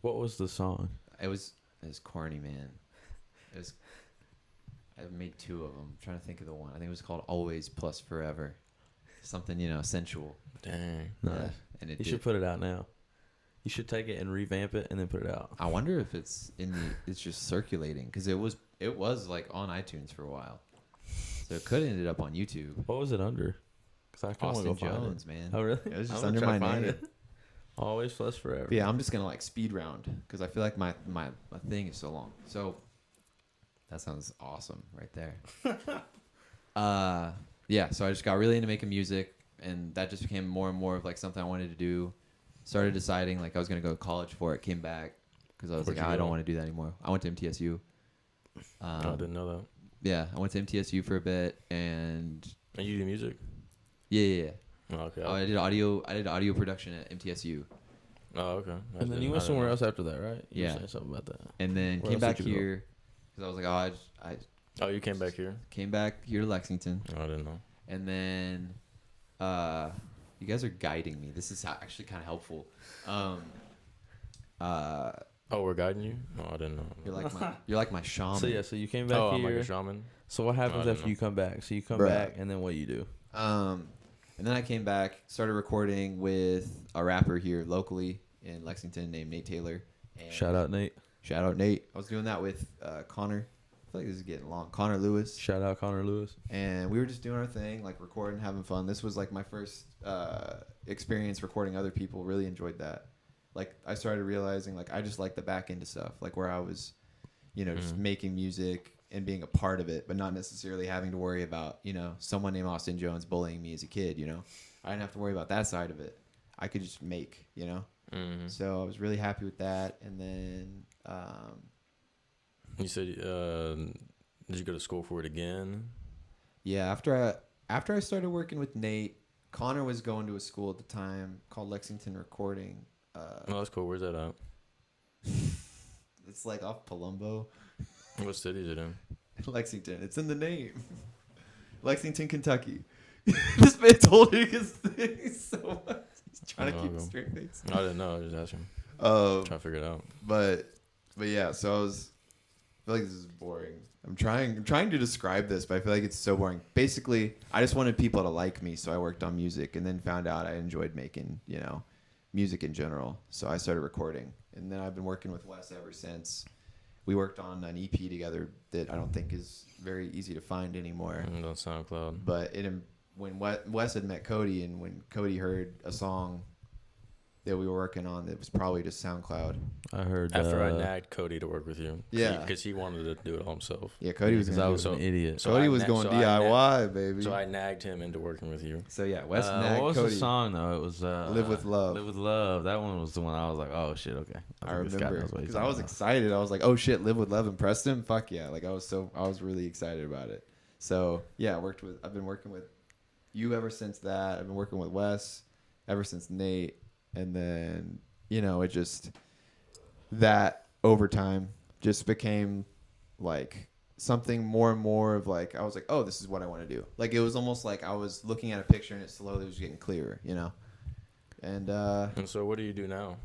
What was the song? It was corny, man. I made two of them. I'm trying to think of the one. I think it was called Always Plus Forever. Something, sensual. Dang. Nice. Yeah, and it You did. should put it out now. You should take it and revamp it and then put it out. I wonder if it's it's just circulating because it was like on iTunes for a while. So it could have ended up on YouTube. What was it under? Because I kind of Austin want to go find Jones, it. man. Oh, really? It was just I'm under gonna my try to find name. it. Always plus forever. But yeah, I'm just gonna like speed round because I feel like my thing is so long. So that sounds awesome right there. Yeah, so I just got really into making music, and that just became more and more of like something I wanted to do. Started deciding like I was gonna go to college for it. Came back because I was Where'd like, you I don't go? want to do that anymore. I went to MTSU. I didn't know that. Yeah, I went to MTSU for a bit, and And you do music? yeah. Oh, okay. I did audio production at MTSU, Oh, okay. And then you went somewhere else after that, right? You were Yeah. saying something about that. and then Where came else back did you go? here because I was like, I Oh, you came back here? came back here to Lexington. Oh, I didn't know. And then you guys are guiding me. This is actually kind of helpful. Oh, we're guiding you? No, I didn't know. You're like my shaman. So you came back Oh, I'm here. like a shaman? So what happens I didn't after know. you come back? So you come Bruh. back, and then what do you do? And then I came back, started recording with a rapper here locally in Lexington named Nate Taylor. And Shout out Nate. Shout out Nate. I was doing that with Connor. I feel like this is getting long. Connor Lewis. Shout out Connor Lewis. And we were just doing our thing, like recording, having fun. This was like my first experience recording other people. Really enjoyed that. Like I started realizing like I just like the back end of stuff, like where I was, just making music and being a part of it, but not necessarily having to worry about, someone named Austin Jones bullying me as a kid, I didn't have to worry about that side of it. I could just make, So I was really happy with that. And then You said, did you go to school for it again? yeah, after I started working with Nate, Connor was going to a school at the time called Lexington Recording. Oh, that's cool. Where's that at? It's like off Palumbo. What city is it in? Lexington. It's in the name. Lexington, Kentucky. This man's holding his thing so much. He's trying to keep a straight face. I didn't know. I was just asking. Trying Trying to figure it out. But yeah, so I feel like this is boring. I'm trying to describe this, but I feel like it's so boring. Basically, I just wanted people to like me, so I worked on music, and then found out I enjoyed making, music in general. So I started recording, and then I've been working with Wes ever since. We worked on an EP together that I don't think is very easy to find anymore. On SoundCloud. But when Wes had met Cody, and when Cody heard a song that we were working on, that was probably just SoundCloud. I heard After I nagged Cody to work with you. Yeah. Because he wanted to do it all himself. Yeah, Cody was because gonna I do was it. an idiot. So Cody I was na- going so I DIY, baby. So I nagged him into working with you. So yeah, Wes nagged what was Cody. the song though? It was Live with Love. Live with Love. That one was the one I was like, oh shit, okay. I think this guy remember knows what he's because I talking was about. excited. I was like, "Oh shit, Live with Love and Preston, fuck yeah!" Like I was really excited about it. So yeah, I've been working with you ever since that. I've been working with Wes ever since Nate, and then it just that over time just became like something more and more of like, I was like, oh, this is what I want to do. Like, it was almost like I was looking at a picture and it slowly was getting clearer, you know? And so what do you do now?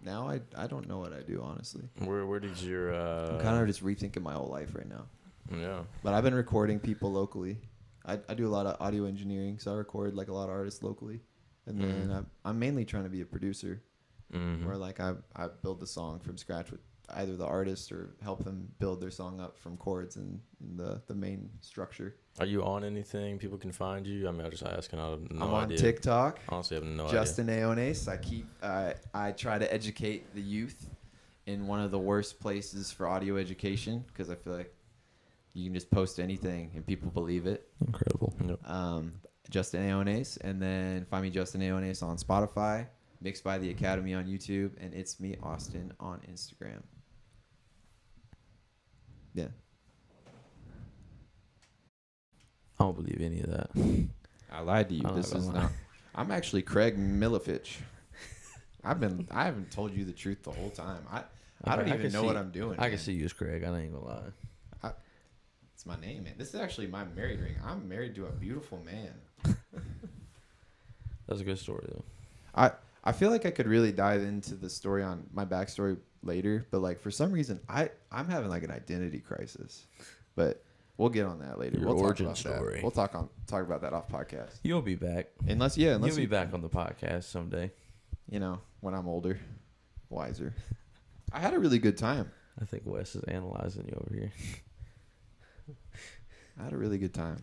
now I don't know what I do, honestly. Where did your I'm kind of just rethinking my whole life right now. yeah. But I've been recording people locally. I do a lot of audio engineering, so I record like a lot of artists locally. And then I'm mainly trying to be a producer, where like I build the song from scratch with either the artist or help them build their song up from chords and the main structure. Are you on anything people can find you? I mean, I'm just asking. I have no I'm on idea. TikTok. Honestly, I have no Justin Aones. I try to educate the youth in one of the worst places for audio education, because I feel like you can just post anything and people believe it. Incredible. Yep. Justin Aones, and then find me Justin Aones on Spotify, Mixed by the Academy on YouTube, and It's Me Austin on Instagram. Yeah. I don't believe any of that. I lied to you. I'm This not is gonna not. I'm actually Craig Milifich. I haven't told you the truth the whole time. I don't even know what I'm doing. I man. can see you as Craig. I ain't gonna lie. It's my name, man. This is actually my married ring. I'm married to a beautiful man. That's a good story though. I feel like I could really dive into the story on my backstory later, but like for some reason I'm having like an identity crisis. But we'll get on that later. Your We'll origin talk about story. That. We'll talk about that off podcast. You'll be back. Unless You'll be you, back on the podcast someday. you know, when I'm older, wiser. I had a really good time. I think Wes is analyzing you over here. I had a really good time.